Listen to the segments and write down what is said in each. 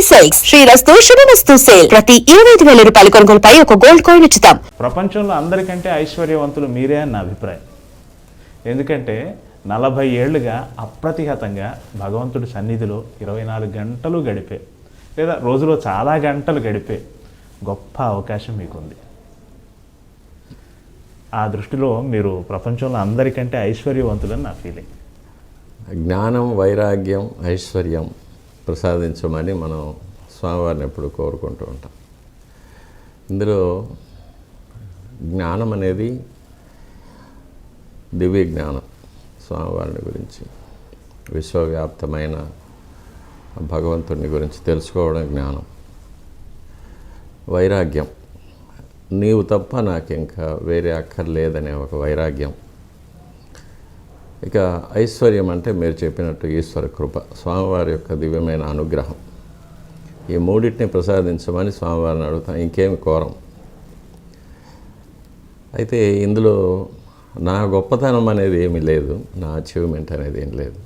Silks శ్రీరస్తు శుభమస్తు sale ప్రతి 25,000 రూపాయల కొనుగోలుపై ఒక గోల్డ్ కాయిన్ ఉచితం. ప్రపంచంలో అందరికంటే ఐశ్వర్యవంతులు మీరే అని నా అభిప్రాయం. ఎందుకంటే 40 ఏళ్లుగా అప్రతిహతంగా భగవంతుడి సన్నిధిలో 24 గంటలు గడిపే లేదా రోజులో చాలా గంటలు గడిపే గొప్ప అవకాశం మీకుంది. ఆ దృష్టిలో మీరు ప్రపంచంలో అందరికంటే ఐశ్వర్యవంతులని నా ఫీలింగ్. జ్ఞానం, వైరాగ్యం, ఐశ్వర్యం ప్రసాదించమని మనం స్వామివారిని ఎప్పుడు కోరుకుంటూ ఉంటాం. ఇందులో జ్ఞానం అనేది దివ్య జ్ఞానం, స్వామివారిని గురించి విశ్వవ్యాప్తమైన భగవంతుని గురించి తెలుసుకోవడం జ్ఞానం. వైరాగ్యం, నీవు తప్ప నాకు ఇంకా వేరే అక్కర్లేదనే ఒక వైరాగ్యం. ఇక ఐశ్వర్యం అంటే మీరు చెప్పినట్టు ఈశ్వర కృప, స్వామివారి యొక్క దివ్యమైన అనుగ్రహం. ఈ మూడింటిని ప్రసాదించమని స్వామివారిని అడుగుతాం, ఇంకేమి కోరం. అయితే ఇందులో నా గొప్పతనం అనేది ఏమీ లేదు, నా అచీవ్మెంట్ అనేది ఏం లేదు.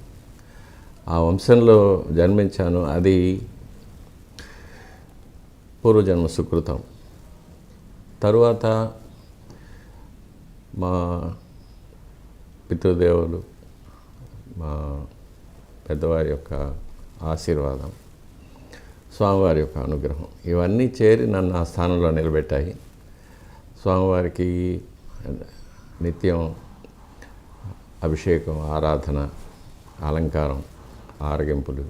ఆ వంశంలో జన్మించాను, అది పూర్వజన్మ సుకృతం. తరువాత మా పితృదేవులు, మా పెద్దవారి యొక్క ఆశీర్వాదం, స్వామివారి యొక్క అనుగ్రహం ఇవన్నీ చేరి నన్ను ఆ స్థానంలో నిలబెట్టాయి. స్వామివారికి నిత్యం అభిషేకం, ఆరాధన, అలంకారం, ఆరగింపులు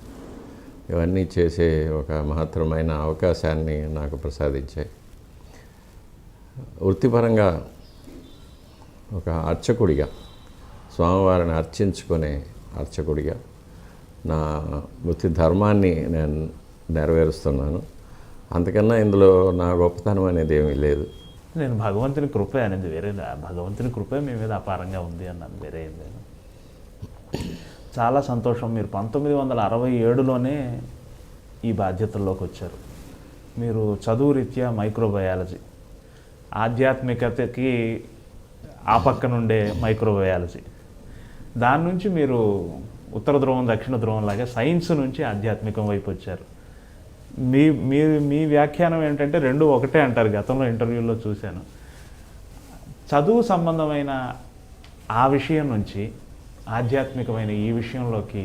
ఇవన్నీ చేసే ఒక మహత్తరమైన అవకాశాన్ని నాకు ప్రసాదించాయి. వృత్తిపరంగా ఒక అర్చకుడిగా, స్వామివారిని అర్చించుకునే అర్చకుడిగా నా వృత్తి ధర్మాన్ని నేను నెరవేరుస్తున్నాను. అంతకన్నా ఇందులో నా గొప్పతనం అనేది ఏమీ లేదు. నేను భగవంతుని కృపే అనేది వేరే, భగవంతుని కృపే మీ మీద అపారంగా ఉంది అన్నది వేరే ఏం లేదు. చాలా సంతోషం. మీరు 1967లోనే ఈ బాధ్యతల్లోకి వచ్చారు. మీరు చదువు రీత్యా మైక్రోబయాలజీ, ఆధ్యాత్మికతకి ఆ పక్క నుండే మైక్రోబయాలజీ, దాని నుంచి మీరు ఉత్తర ధ్రువం దక్షిణ ధ్రువం లాగా సైన్స్ నుంచి ఆధ్యాత్మికం వైపు వచ్చారు. మీ వ్యాఖ్యానం ఏంటంటే రెండు ఒకటే అంటారు. గతంలో ఇంటర్వ్యూలో చూశాను. చదువు సంబంధమైన ఆ విషయం నుంచి ఆధ్యాత్మికమైన ఈ విషయంలోకి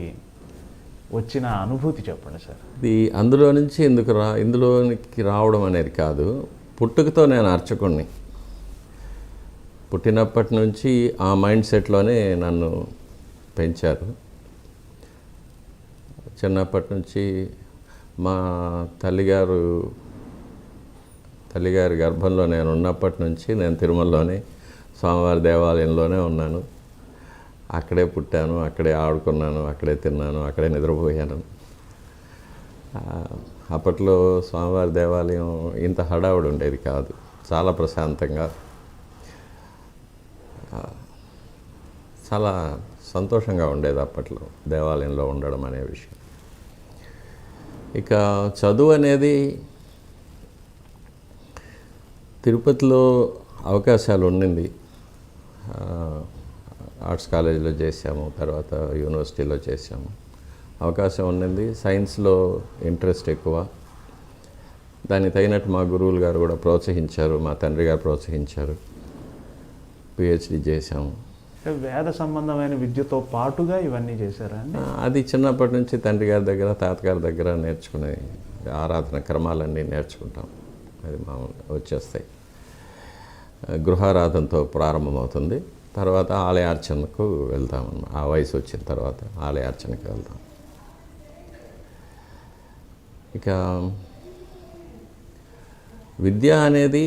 వచ్చిన అనుభూతి చెప్పండి సార్. ఇది అందులో నుంచి ఇందులోనికి రావడం అనేది కాదు, పుట్టుకతో నేను అర్చకుణ్ణి. పుట్టినప్పటి నుంచి ఆ మైండ్ సెట్లోనే నన్ను పెంచారు. చిన్నప్పటి నుంచి మా తల్లిగారి గర్భంలో నేను ఉన్నప్పటి నుంచి నేను తిరుమలలోనే స్వామివారి దేవాలయంలోనే ఉన్నాను. అక్కడే పుట్టాను, అక్కడే ఆడుకున్నాను, అక్కడే తిన్నాను, అక్కడే నిద్రపోయాను. అప్పట్లో స్వామివారి దేవాలయం ఇంత హడావుడి ఉండేది కాదు, చాలా ప్రశాంతంగా, చాలా సంతోషంగా ఉండేది అప్పట్లో దేవాలయంలో ఉండడం అనే విషయం. ఇక చదువు అనేది తిరుపతిలో అవకాశాలు ఉండింది. ఆర్ట్స్ కాలేజీలో చేసాము, తర్వాత యూనివర్సిటీలో చేసాము, అవకాశం ఉండింది. సైన్స్లో ఇంట్రెస్ట్ ఎక్కువ, దానికి తగినట్టు మా గురువులు గారు కూడా ప్రోత్సహించారు, మా తండ్రి గారు ప్రోత్సహించారు. పిహెచ్డి చేసాము. వేద సంబంధమైన విద్యతో పాటుగా ఇవన్నీ చేశారా? అది చిన్నప్పటి నుంచి తండ్రి గారి దగ్గర, తాతగారి దగ్గర నేర్చుకునే ఆరాధన క్రమాలన్నీ నేర్చుకుంటాం. అది మామూలుగా వచ్చేస్తాయి. గృహారాధనతో ప్రారంభమవుతుంది, తర్వాత ఆలయార్చనకు వెళ్తామన్నమాట. ఆ వయసు వచ్చిన తర్వాత ఆలయార్చనకు వెళ్తాం. ఇక విద్య అనేది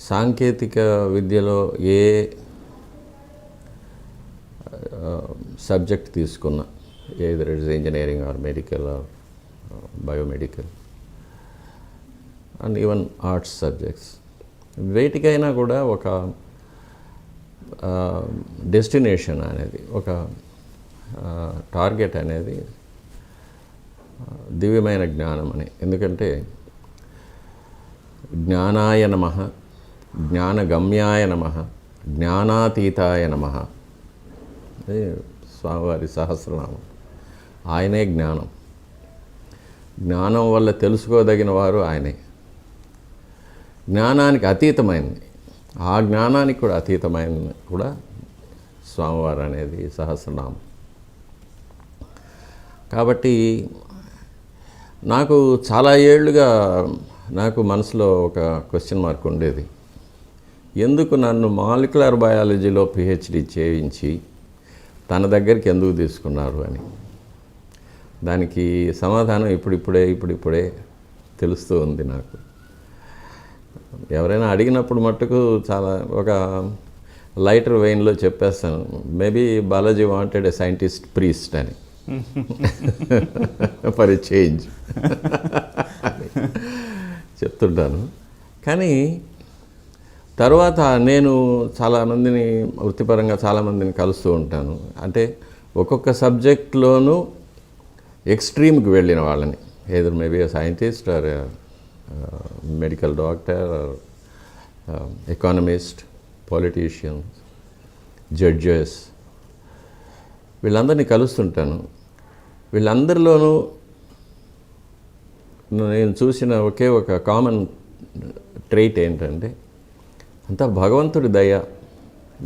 సాంకేతిక విద్యలో ఏ సబ్జెక్ట్ తీసుకున్నా, either it is engineering or medical or biomedical and even arts subjects, వేటికైనా కూడా ఒక డెస్టినేషన్ అనేది, ఒక టార్గెట్ అనేది దివ్యమైన జ్ఞానం అని. ఎందుకంటే జ్ఞానాయ నమః, జ్ఞానగమ్యాయ నమః, జ్ఞానాతీతాయ నమః, అది స్వామివారి సహస్రనామం. ఆయనే జ్ఞానం. జ్ఞానం వల్ల తెలుసుకోదగిన వారు ఆయనే. జ్ఞానానికి అతీతమైనది, ఆ జ్ఞానానికి కూడా అతీతమైనది కూడా స్వామివారు అనేది సహస్రనామం. కాబట్టి నాకు చాలా ఏళ్ళుగా నాకు మనసులో ఒక క్వశ్చన్ మార్క్ ఉండేది. ఎందుకు నన్ను మాలిక్యులర్ బయాలజీలో పిహెచ్డి చేయించి తన దగ్గరికి ఎందుకు తీసుకున్నారు అని. దానికి సమాధానం ఇప్పుడిప్పుడే తెలుస్తూ ఉంది నాకు. ఎవరైనా అడిగినప్పుడు మట్టుకు చాలా ఒక లైటర్ వెయిన్లో చెప్పేస్తాను, maybe Balaji wanted a scientist priest అని ఫర్ ఎ చేంజ్ చెప్తుంటాను. కానీ తర్వాత నేను చాలామందిని వృత్తిపరంగా చాలామందిని కలుస్తూ ఉంటాను. అంటే ఒక్కొక్క సబ్జెక్ట్లోనూ ఎక్స్ట్రీమ్కి వెళ్ళిన వాళ్ళని, either maybe scientist or medical doctor or economist, politicians, judges, వీళ్ళందరినీ కలుస్తుంటాను. వీళ్ళందరిలోనూ నేను చూసిన ఒకే ఒక కామన్ ట్రైట్ ఏంటంటే, అంతా భగవంతుడి దయ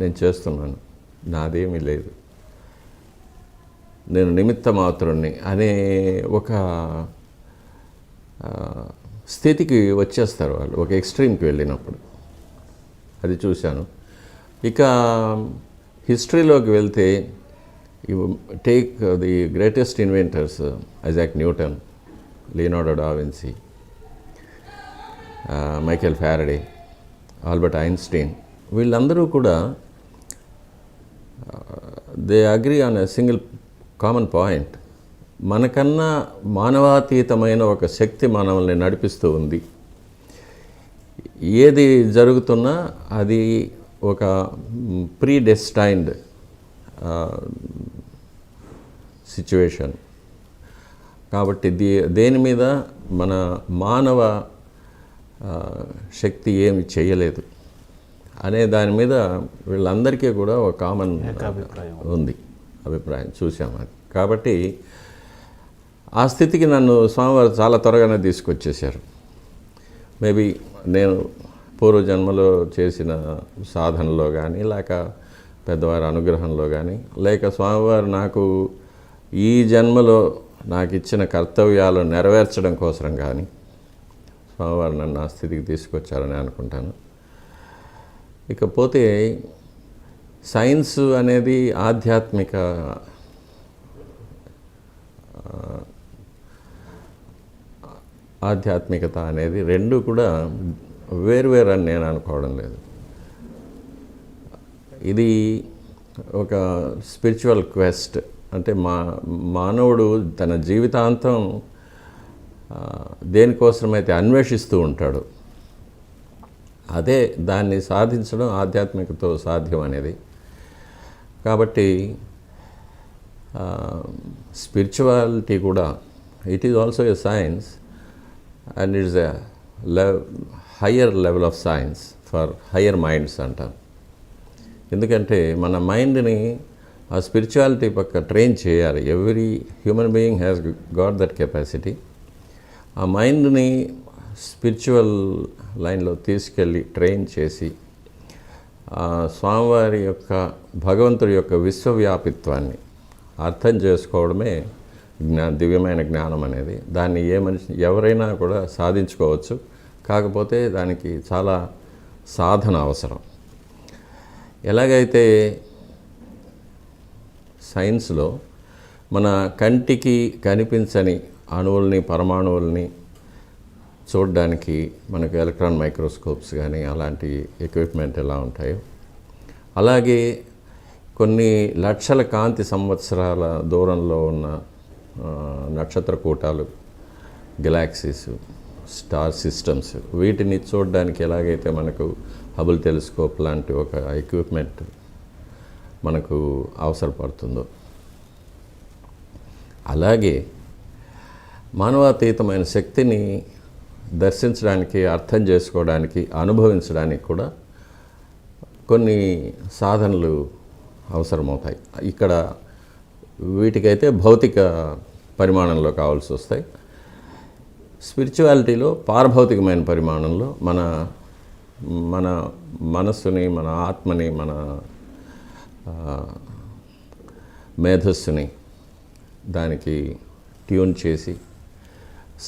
నేను చేస్తున్నాను, నాదేమీ లేదు, నేను నిమిత్త మాత్రుణ్ణి అనే ఒక స్థితికి వచ్చేస్తారు వాళ్ళు ఒక ఎక్స్ట్రీమ్కి వెళ్ళినప్పుడు. అది చూశాను. ఇక హిస్టరీలోకి వెళ్తే take the greatest inventors, Isaac Newton, Leonardo da Vinci, Michael Faraday, Albert Einstein, వీళ్ళందరూ కూడా they agree on a single common point. మనకన్నా మానవాతీతమైన ఒక శక్తి మనల్ని నడిపిస్తూ ఉంది. ఏది జరుగుతున్నా అది ఒక ప్రీ డెస్టైన్డ్ సిచ్యువేషన్. కాబట్టి దేని మీద మన మానవ శక్తి ఏమి చేయలేదు అనే దాని మీద వీళ్ళందరికీ కూడా ఒక కామన్ ఉంది అభిప్రాయం, చూసాం అది. కాబట్టి ఆ స్థితికి నన్ను స్వామివారు చాలా త్వరగానే తీసుకొచ్చేశారు. మేబీ నేను పూర్వజన్మలో చేసిన సాధనలో కానీ, లేక పెద్దవారి అనుగ్రహంలో కానీ, లేక స్వామివారు నాకు ఈ జన్మలో నాకు ఇచ్చిన కర్తవ్యాలు నెరవేర్చడం కోసం కానీ స్వామివారు నన్ను ఆ స్థితికి తీసుకొచ్చారని అనుకుంటాను. ఇకపోతే సైన్స్ అనేది ఆధ్యాత్మికత అనేది రెండు కూడా వేరువేరు అని నేను అనుకోవడం లేదు. ఇది ఒక స్పిరిచువల్ క్వెస్ట్. అంటే మానవుడు తన జీవితాంతం దేనికోసమైతే అన్వేషిస్తూ ఉంటాడు, అదే దాన్ని సాధించడం ఆధ్యాత్మికతో సాధ్యం అనేది. కాబట్టి స్పిరిచువాలిటీ కూడా it is also a science and it's a higher level of science for higher minds అంటాం. ఎందుకంటే మన మైండ్ని ఆ స్పిరిచువాలిటీ పక్క ట్రైన్ చేయాలి. Every human being has got that capacity. ఆ మైండ్ని స్పిరిచువల్ లైన్లో తీసుకెళ్ళి ట్రైన్ చేసి స్వామివారి యొక్క భగవంతుడి యొక్క విశ్వవ్యాపిత్వాన్ని అర్థం చేసుకోవడమే దివ్యమైన జ్ఞానం అనేది. దాన్ని ఏ మనిషి ఎవరైనా కూడా సాధించుకోవచ్చు. కాకపోతే దానికి చాలా సాధన అవసరం. ఎలాగైతే సైన్స్లో మన కంటికి కనిపించని అణువుల్ని, పరమాణువుల్ని చూడడానికి మనకు ఎలక్ట్రాన్ మైక్రోస్కోప్స్ కానీ అలాంటి ఎక్విప్మెంట్ ఎలా ఉంటాయో, అలాగే కొన్ని లక్షల కాంతి సంవత్సరాల దూరంలో ఉన్న నక్షత్ర కూటాలు, గెలాక్సీస్, స్టార్ సిస్టమ్స్, వీటిని చూడడానికి ఎలాగైతే మనకు హబుల్ టెలిస్కోప్ లాంటి ఒక ఎక్విప్మెంట్ మనకు అవసరపడుతుందో, అలాగే మానవాతీతమైన శక్తిని దర్శించడానికి, అర్థం చేసుకోవడానికి, అనుభవించడానికి కూడా కొన్ని సాధనలు అవసరమవుతాయి. ఇక్కడ వీటికైతే భౌతిక పరిమాణంలో కావాల్సి వస్తాయి. స్పిరిచువాలిటీలో పారభౌతికమైన పరిమాణంలో మన మనస్సుని, మన ఆత్మని, మన మేధస్సుని దానికి ట్యూన్ చేసి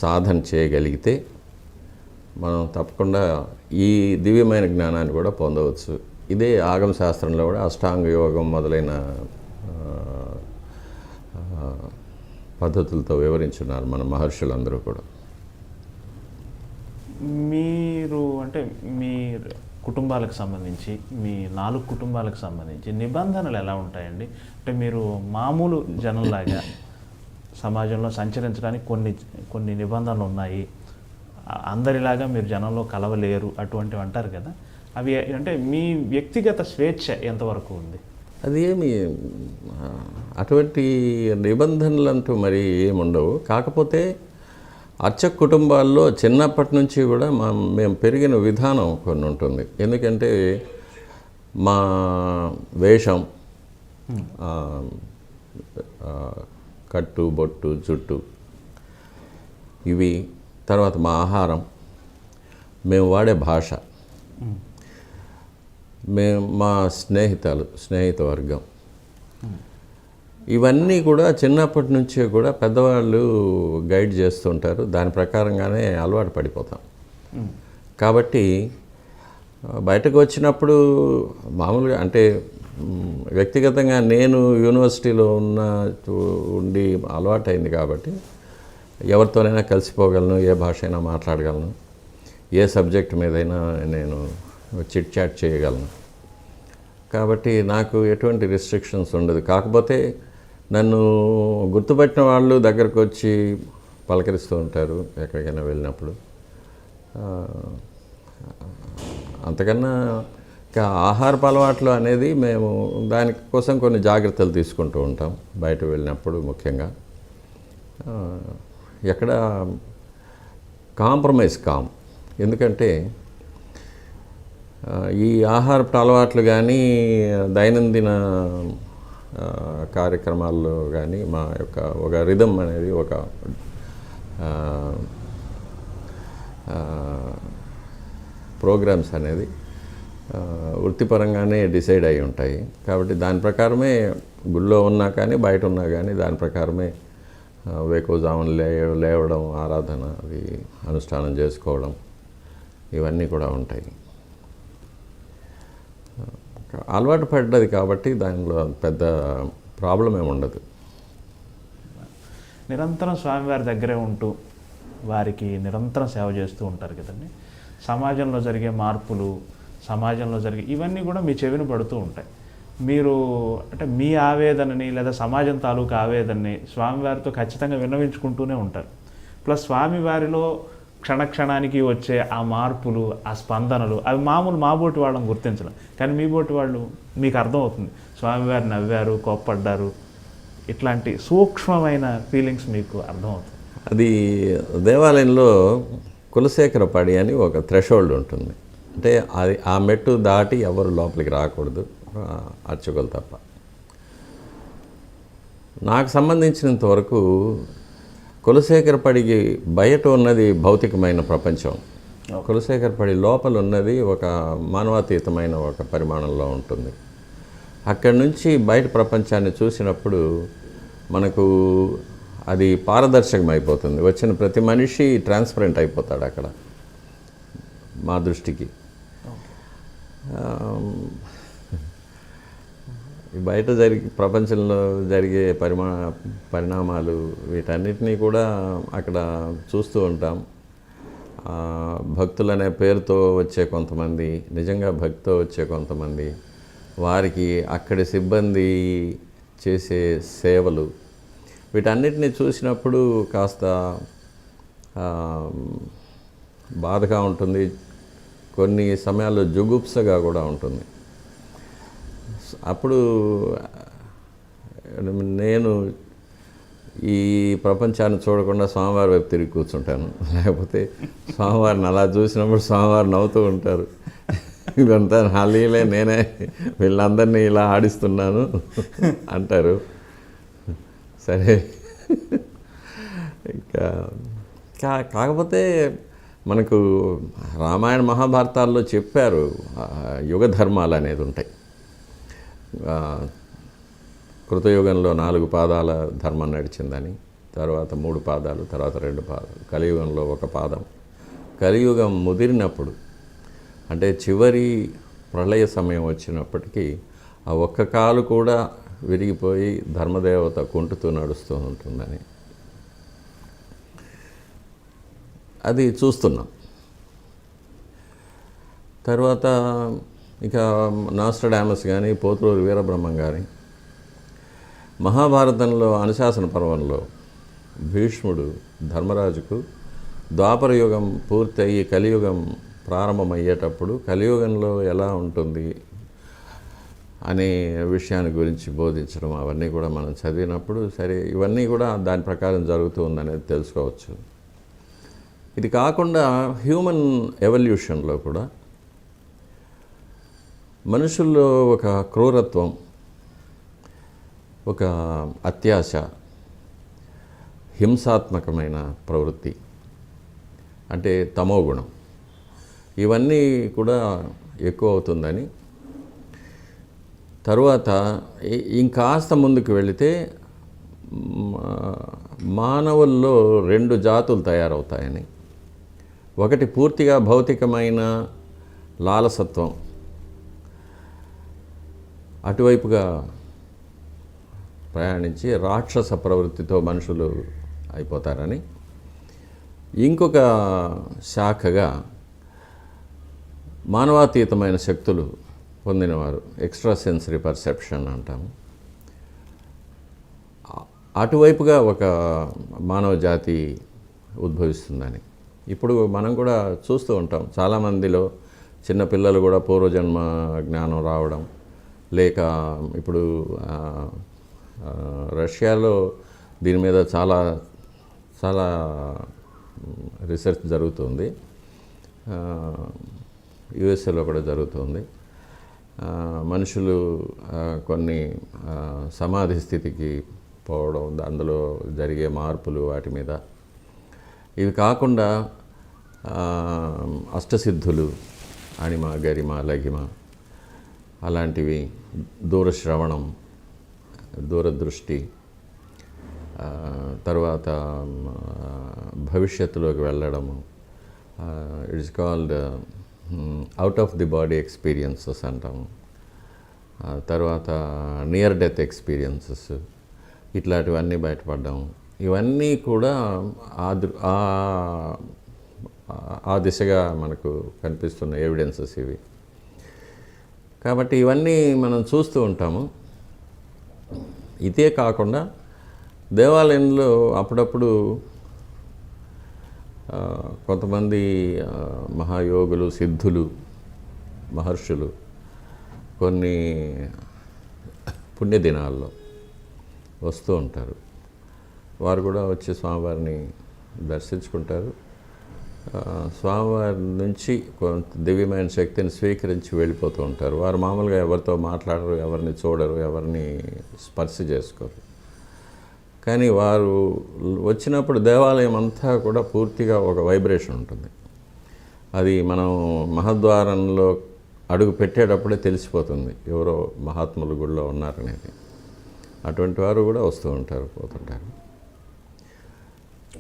సాధన చేయగలిగితే మనం తప్పకుండా ఈ దివ్యమైన జ్ఞానాన్ని కూడా పొందవచ్చు. ఇదే ఆగమ శాస్త్రంలో కూడా అష్టాంగ యోగం మొదలైన పద్ధతులతో వివరించున్నారు మన మహర్షులందరూ కూడా. మీరు అంటే మీ కుటుంబాలకు సంబంధించి, మీ 4 కుటుంబాలకు సంబంధించి నిబంధనలు ఎలా ఉంటాయండి? అంటే మీరు మామూలు జనంలాగా సమాజంలో సంచరించడానికి కొన్ని నిబంధనలు ఉన్నాయి, అందరిలాగా మీరు జనంలో కలవలేరు అటువంటివి అంటారు కదా, అవి అంటే మీ వ్యక్తిగత స్వేచ్ఛ ఎంతవరకు ఉంది? అది ఏమి అటువంటి నిబంధనలు అంటూ మరి ఏముండవు. కాకపోతే అర్చక కుటుంబాల్లో చిన్నప్పటి నుంచి కూడా మేము పెరిగిన విధానం కొన్ని ఉంటుంది. ఎందుకంటే మా వేషం, కట్టు, బొట్టు, జుట్టు, ఇవి, తర్వాత మా ఆహారం, మేము వాడే భాష, మా స్నేహిత వర్గం, ఇవన్నీ కూడా చిన్నప్పటి నుంచే కూడా పెద్దవాళ్ళు గైడ్ చేస్తుంటారు. దాని ప్రకారంగానే అలవాటు పడిపోతాం. కాబట్టి బయటకు వచ్చినప్పుడు మామూలుగా అంటే వ్యక్తిగతంగా నేను యూనివర్సిటీలో ఉండి అలవాటైంది కాబట్టి ఎవరితోనైనా కలిసిపోగలను, ఏ భాష అయినా మాట్లాడగలను, ఏ సబ్జెక్ట్ మీదైనా నేను చిట్ చాట్ చేయగలను. కాబట్టి నాకు ఎటువంటి రిస్ట్రిక్షన్స్ ఉండదు. కాకపోతే నన్ను గుర్తుపట్టిన వాళ్ళు దగ్గరకు వచ్చి పలకరిస్తూ ఉంటారు ఎక్కడికైనా వెళ్ళినప్పుడు. అంతకన్నా ఇంకా ఆహారపు అలవాట్లు అనేది మేము దానికోసం కొన్ని జాగ్రత్తలు తీసుకుంటూ ఉంటాం బయట వెళ్ళినప్పుడు. ముఖ్యంగా ఎక్కడ కాంప్రమైజ్ కాం. ఎందుకంటే ఈ ఆహారపు అలవాట్లు కానీ దైనందిన కార్యక్రమాల్లో కానీ మా యొక్క ఒక రిథమ్ అనేది, ఒక ప్రోగ్రామ్స్ అనేది వృత్తిపరంగానే డిసైడ్ అయి ఉంటాయి. కాబట్టి దాని ప్రకారమే గుళ్ళో ఉన్నా కానీ బయట ఉన్నా కానీ దాని ప్రకారమే వేకువజామున లేవడం, ఆరాధన, అది అనుష్ఠానం చేసుకోవడం, ఇవన్నీ కూడా ఉంటాయి. అలవాటు పడ్డది కాబట్టి దానిలో పెద్ద ప్రాబ్లం ఏమి ఉండదు. నిరంతరం స్వామివారి దగ్గరే ఉంటూ వారికి నిరంతరం సేవ చేస్తూ ఉంటారు కదండి. సమాజంలో జరిగే మార్పులు, సమాజంలో జరిగే ఇవన్నీ కూడా మీ చెవిన పడుతూ ఉంటాయి. మీరు అంటే మీ ఆవేదనని లేదా సమాజం తాలూకు ఆవేదనని స్వామివారితో ఖచ్చితంగా విన్నవించుకుంటూనే ఉంటారు. ప్లస్ స్వామివారిలో క్షణక్షణానికి వచ్చే ఆ మార్పులు, ఆ స్పందనలు, అవి మామూలు మా బోటి వాళ్ళని గుర్తించడం. కానీ మీ బోటి వాళ్ళు మీకు అర్థమవుతుంది, స్వామివారు నవ్వారు, కోప్పడ్డారు, ఇట్లాంటి సూక్ష్మమైన ఫీలింగ్స్ మీకు అర్థమవుతుంది. అది దేవాలయంలో కులశేఖర పడి అని ఒక థ్రెషోల్డ్ ఉంటుంది. అంటే అది ఆ మెట్టు దాటి ఎవరు లోపలికి రాకూడదు, అర్చకులు తప్ప. నాకు సంబంధించినంత వరకు కులశేఖరపడికి బయట ఉన్నది భౌతికమైన ప్రపంచం, కులశేఖరపడి లోపల ఉన్నది ఒక మానవాతీతమైన ఒక పరిమాణంలో ఉంటుంది. అక్కడి నుంచి బయట ప్రపంచాన్ని చూసినప్పుడు మనకు అది పారదర్శకం అయిపోతుంది. వచ్చిన ప్రతి మనిషి ట్రాన్స్పరెంట్ అయిపోతాడు అక్కడ మా దృష్టికి. బయట ప్రపంచంలో జరిగే పరిణామాలు వీటన్నిటినీ కూడా అక్కడ చూస్తూ ఉంటాం. భక్తులనే పేరుతో వచ్చే కొంతమంది, నిజంగా భక్తితో వచ్చే కొంతమంది, వారికి అక్కడి సిబ్బంది చేసే సేవలు, వీటన్నిటిని చూసినప్పుడు కాస్త బాధగా ఉంటుంది, కొన్ని సమయాల్లో జుగుప్సగా కూడా ఉంటుంది. అప్పుడు నేను ఈ ప్రపంచాన్ని చూడకుండా స్వామివారి వైపు తిరిగి కూర్చుంటాను. లేకపోతే స్వామివారిని అలా చూసినప్పుడు స్వామివారు నవ్వుతూ ఉంటారు, ఇదంతా నా లీలే, నేనే వీళ్ళందరినీ ఇలా ఆడిస్తున్నాను అంటారు. సరే, కాకపోతే మనకు రామాయణ మహాభారతాల్లో చెప్పారు యుగ ధర్మాలు అనేది ఉంటాయి. కృతయుగంలో 4 పాదాల ధర్మం నడిచిందని, తర్వాత 3 పాదాలు, తర్వాత 2 పాదాలు, కలియుగంలో 1 పాదం. కలియుగం ముదిరినప్పుడు అంటే చివరి ప్రళయ సమయం వచ్చినప్పటికీ ఆ ఒక్క కాలు కూడా విరిగిపోయి ధర్మదేవత కుంటుతూ నడుస్తూ ఉంటుందని అది చూస్తున్నాం. తర్వాత ఇక నాస్ట్రడామస్ కానీ పోతులూరి వీరబ్రహ్మం కానీ మహాభారతంలో అనుశాసన పర్వంలో భీష్ముడు ధర్మరాజుకు ద్వాపర యుగం పూర్తయి కలియుగం ప్రారంభమయ్యేటప్పుడు కలియుగంలో ఎలా ఉంటుంది అనే విషయాన్ని గురించి బోధించడం అవన్నీ కూడా మనం చదివినప్పుడు సరే ఇవన్నీ కూడా దాని ప్రకారం జరుగుతూ ఉందనేది తెలుసుకోవచ్చు. ఇది కాకుండా హ్యూమన్ ఎవల్యూషన్లో కూడా మనుషుల్లో ఒక క్రూరత్వం, ఒక అత్యాశ, హింసాత్మకమైన ప్రవృత్తి అంటే తమోగుణం ఇవన్నీ కూడా ఎక్కువ అవుతుందని, తరువాత ఇంకాస్త ముందుకు వెళితే మానవుల్లో 2 జాతులు తయారవుతాయని, ఒకటి పూర్తిగా భౌతికమైన లాలసత్వం అటువైపుగా ప్రయాణించి రాక్షస ప్రవృత్తితో మనుషులు అయిపోతారని, ఇంకొక శాఖగా మానవాతీతమైన శక్తులు పొందినవారు ఎక్స్ట్రా సెన్సరీ పర్సెప్షన్ అంటాము, అటువైపుగా ఒక మానవ జాతి ఉద్భవిస్తుందని ఇప్పుడు మనం కూడా చూస్తూ ఉంటాం. చాలామందిలో చిన్నపిల్లలు కూడా పూర్వజన్మ జ్ఞానం రావడం, లేక ఇప్పుడు రష్యాలో దీని మీద చాలా చాలా రీసెర్చ్ జరుగుతుంది, యుఎస్ఏలో కూడా జరుగుతుంది. మనుషులు కొన్ని సమాధి స్థితికి పోవడం, అందులో జరిగే మార్పులు వాటి మీద. ఇవి కాకుండా అష్టసిద్ధులు అణిమ, గరిమ, లఘిమ అలాంటివి, దూరశ్రవణం, దూరదృష్టి, తర్వాత భవిష్యత్తులోకి వెళ్ళడము, it's called out of the body experiences అంటాము, తర్వాత నియర్ డెత్ ఎక్స్పీరియన్సెస్, ఇట్లాంటివన్నీ బయటపడ్డాము. ఇవన్నీ కూడా ఆ దిశగా మనకు కనిపిస్తున్న ఎవిడెన్సెస్ ఇవి. కాబట్టి ఇవన్నీ మనం చూస్తూ ఉంటాము. ఇదే కాకుండా దేవాలయంలో అప్పుడప్పుడు కొంతమంది మహాయోగులు, సిద్ధులు, మహర్షులు కొన్ని పుణ్యదినాల్లో వస్తూ ఉంటారు. వారు కూడా వచ్చి స్వామివారిని దర్శించుకుంటారు. స్వామివారి నుంచి కొంత దివ్యమైన శక్తిని స్వీకరించి వెళ్ళిపోతూ ఉంటారు. వారు మామూలుగా ఎవరితో మాట్లాడరు, ఎవరిని చూడరు, ఎవరిని స్పర్శ చేసుకోరు. కానీ వారు వచ్చినప్పుడు దేవాలయం అంతా కూడా పూర్తిగా ఒక వైబ్రేషన్ ఉంటుంది. అది మనం మహద్వారంలో అడుగు పెట్టేటప్పుడే తెలిసిపోతుంది ఎవరో మహాత్ములు గుడిలో ఉన్నారనేది. అటువంటి వారు కూడా వస్తూ ఉంటారు, పోతుంటారు.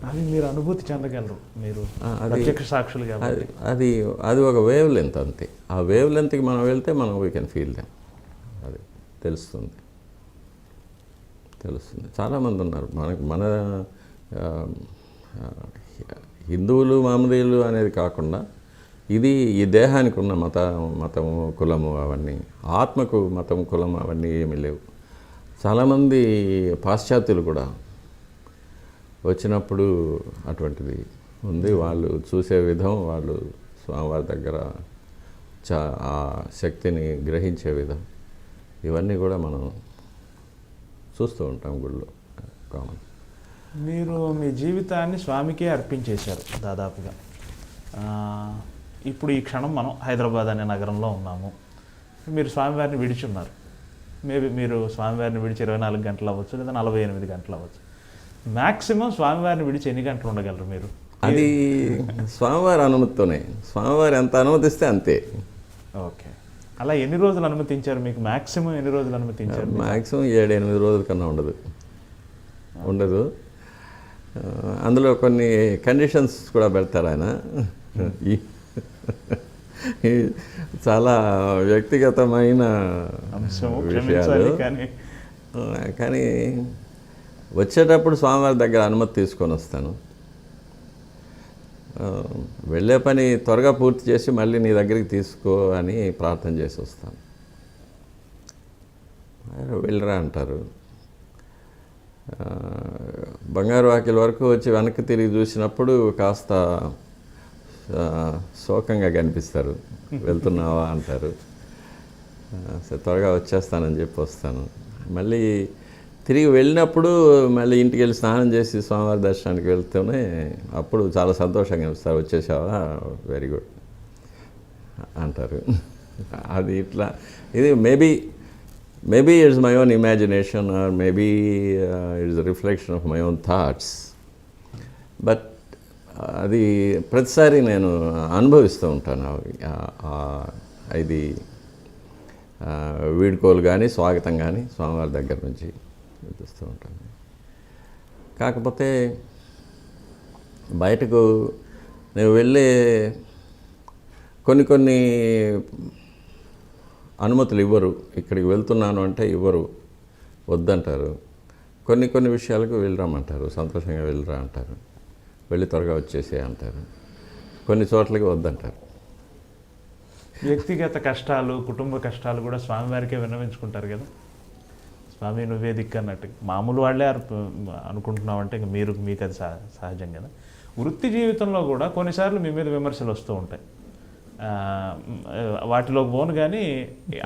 అది మీరు అనుభూతి చెందగలరు, మీరు ప్రత్యక్ష సాక్షులు కాబట్టి. అది ఒక వేవ్ లెంత్ అంతే. ఆ వేవ్ లెంత్కి మనం వెళ్తే మనం వీ కెన్ ఫీల్ దెమ్. అది తెలుస్తుంది. చాలామంది ఉన్నారు మన హిందువులు, మహమ్మదీయులు అనేది కాకుండా ఇది ఈ దేహానికి ఉన్న మతము, కులము అవన్నీ, ఆత్మకు మతం, కులం అవన్నీ ఏమీ లేవు. చాలామంది పాశ్చాత్యులు కూడా వచ్చినప్పుడు అటువంటిది ఉంది. వాళ్ళు చూసే విధం, వాళ్ళు స్వామివారి దగ్గర ఆ శక్తిని గ్రహించే విధం, ఇవన్నీ కూడా మనం చూస్తూ ఉంటాం గుళ్ళో కామన్. మీరు మీ జీవితాన్ని స్వామికే అర్పించేశారు దాదాపుగా. ఇప్పుడు ఈ క్షణం మనం హైదరాబాద్ అనే నగరంలో ఉన్నాము. మీరు స్వామివారిని విడిచున్నారు. మేబీ మీరు స్వామివారిని విడిచి 24 గంటలు అవ్వచ్చు, లేదా 48 గంటలు అవ్వచ్చు. మ్యాక్సిమం స్వామివారిని విడిచి ఎన్ని గంటలు ఉండగలరు మీరు? అది స్వామివారి అనుమతితోనే, స్వామివారు ఎంత అనుమతిస్తే అంతే. ఓకే, అలా ఎన్ని రోజులు అనుమతించారు మీకు? మ్యాక్సిమం ఎన్ని రోజులు అనుమతించారు? మ్యాక్సిమం 7-8 రోజుల కన్నా ఉండదు. అందులో కొన్ని కండిషన్స్ కూడా పెడతారు ఆయన. చాలా వ్యక్తిగతమైన విషయాలు. కానీ వచ్చేటప్పుడు స్వామివారి దగ్గర అనుమతి తీసుకొని వస్తాను. వెళ్ళే పని త్వరగా పూర్తి చేసి మళ్ళీ నీ దగ్గరికి తీసుకో అని ప్రార్థన చేసి వస్తాను. వెళ్ళరా అంటారు. బంగారు వాకిల వరకు వచ్చి వెనక్కి తిరిగి చూసినప్పుడు కాస్త శోకంగా కనిపిస్తారు. వెళ్తున్నావా అంటారు. త్వరగా వచ్చేస్తానని చెప్పి వస్తాను. మళ్ళీ తిరిగి వెళ్ళినప్పుడు మళ్ళీ ఇంటికి వెళ్ళి స్నానం చేసి స్వామివారి దర్శనానికి వెళ్తూనే అప్పుడు చాలా సంతోషంగా అనిపిస్తారు. వచ్చేసావా, వెరీ గుడ్ అంటారు. అది ఇట్లా, ఇది maybe it's my own imagination or maybe it's reflection of my own thoughts. But అది ప్రతిసారి నేను అనుభవిస్తూ ఉంటాను. ఇది వీడ్కోలు కానీ స్వాగతం కానీ స్వామివారి దగ్గర నుంచి చూస్తూ ఉంటాను. కాకపోతే బయటకు నేను వెళ్ళే కొన్ని అనుమతులు ఇవ్వరు. ఇక్కడికి వెళ్తున్నాను అంటే ఇవ్వరు, వద్దంటారు. కొన్ని విషయాలకు వెళ్ళరామంటారు, సంతోషంగా వెళ్ళరా అంటారు, వెళ్ళి త్వరగా వచ్చేసే అంటారు. కొన్ని చోట్లకి వద్దంటారు. వ్యక్తిగత కష్టాలు, కుటుంబ కష్టాలు కూడా స్వామివారికే విన్నవించుకుంటారు కదా. స్వామి నువ్వే దిక్కు అన్నట్టు మామూలు వాళ్ళే అనుకుంటున్నామంటే ఇంక మీకు అది సహజం కదా. వృత్తి జీవితంలో కూడా కొన్నిసార్లు మీ మీద విమర్శలు వస్తూ ఉంటాయి. వాటిలోకి పోను కానీ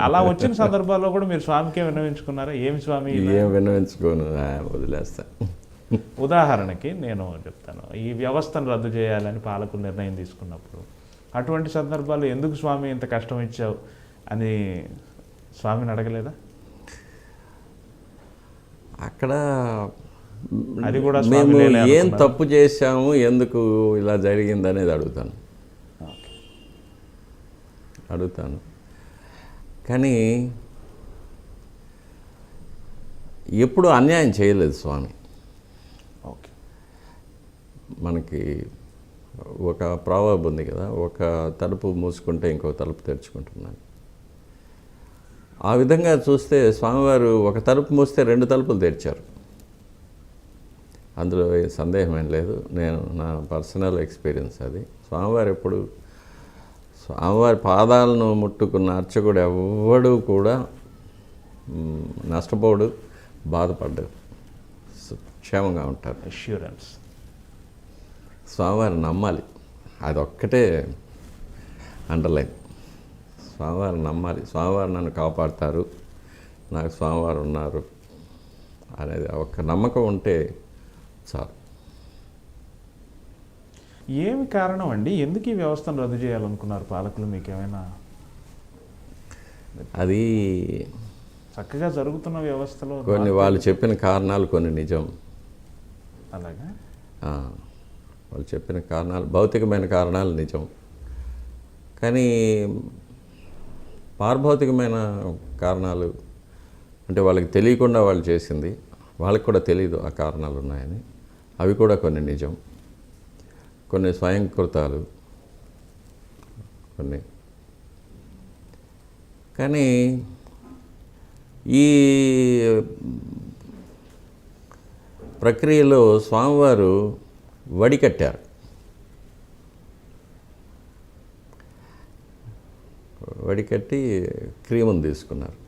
అలా వచ్చిన సందర్భాల్లో కూడా మీరు స్వామికే విన్నవించుకున్నారా? ఏమి స్వామి? ఏం విన్నవించుకోను, వదిలేస్తా. ఉదాహరణకి నేను చెప్తాను, ఈ వ్యవస్థను రద్దు చేయాలని పాలకులు నిర్ణయం తీసుకున్నప్పుడు అటువంటి సందర్భాల్లో ఎందుకు స్వామి ఇంత కష్టం ఇచ్చావు అని స్వామిని అడగలేదా? అక్కడ అది కూడా మేము ఏం తప్పు చేశాము, ఎందుకు ఇలా జరిగింది అనేది అడుగుతాను. కానీ ఎప్పుడు అన్యాయం చేయలేదు స్వామి. ఓకే, మనకి ఒక ప్రావర్బ్ ఉంది కదా, ఒక తలుపు మూసుకుంటే ఇంకో తలుపు తెరుచుకుంటున్నాను. ఆ విధంగా చూస్తే స్వామివారు ఒక తలుపు మూస్తే 2 తలుపులు తెరిచారు. అందులో సందేహమేం లేదు. నా పర్సనల్ ఎక్స్పీరియన్స్ అది. స్వామివారి పాదాలను ముట్టుకున్న అర్చకుడు ఎవడు కూడా నష్టపోడు, బాధపడ్డాడు, క్షేమంగా ఉంటారు. అష్యూరెన్స్. స్వామివారిని నమ్మాలి, అదొక్కటే అండర్లైన్. స్వామివారిని నమ్మాలి, స్వామివారు నన్ను కాపాడుతారు, నాకు స్వామివారు ఉన్నారు అనేది ఒక్క నమ్మకం ఉంటే చాలు. ఏమి కారణం అండి? ఎందుకు ఈ వ్యవస్థను రద్దు చేయాలనుకున్నారు పాలకులు? మీకేమైనా? అది చక్కగా జరుగుతున్న వ్యవస్థలో కొన్ని వాళ్ళు చెప్పిన కారణాలు కొన్ని నిజం. అలాగా వాళ్ళు చెప్పిన కారణాలు, భౌతికమైన కారణాలు నిజం. కానీ పారభౌతికమైన కారణాలు అంటే వాళ్ళకి తెలియకుండా వాళ్ళు చేసింది, వాళ్ళకి కూడా తెలియదు ఆ కారణాలు ఉన్నాయని, అవి కూడా కొన్ని నిజం. కొన్ని స్వయంకృతాలు కొన్ని. కానీ ఈ ప్రక్రియలో స్వామివారు వడికట్టారు. వడికట్టి క్రీమును తీసుకున్నారు.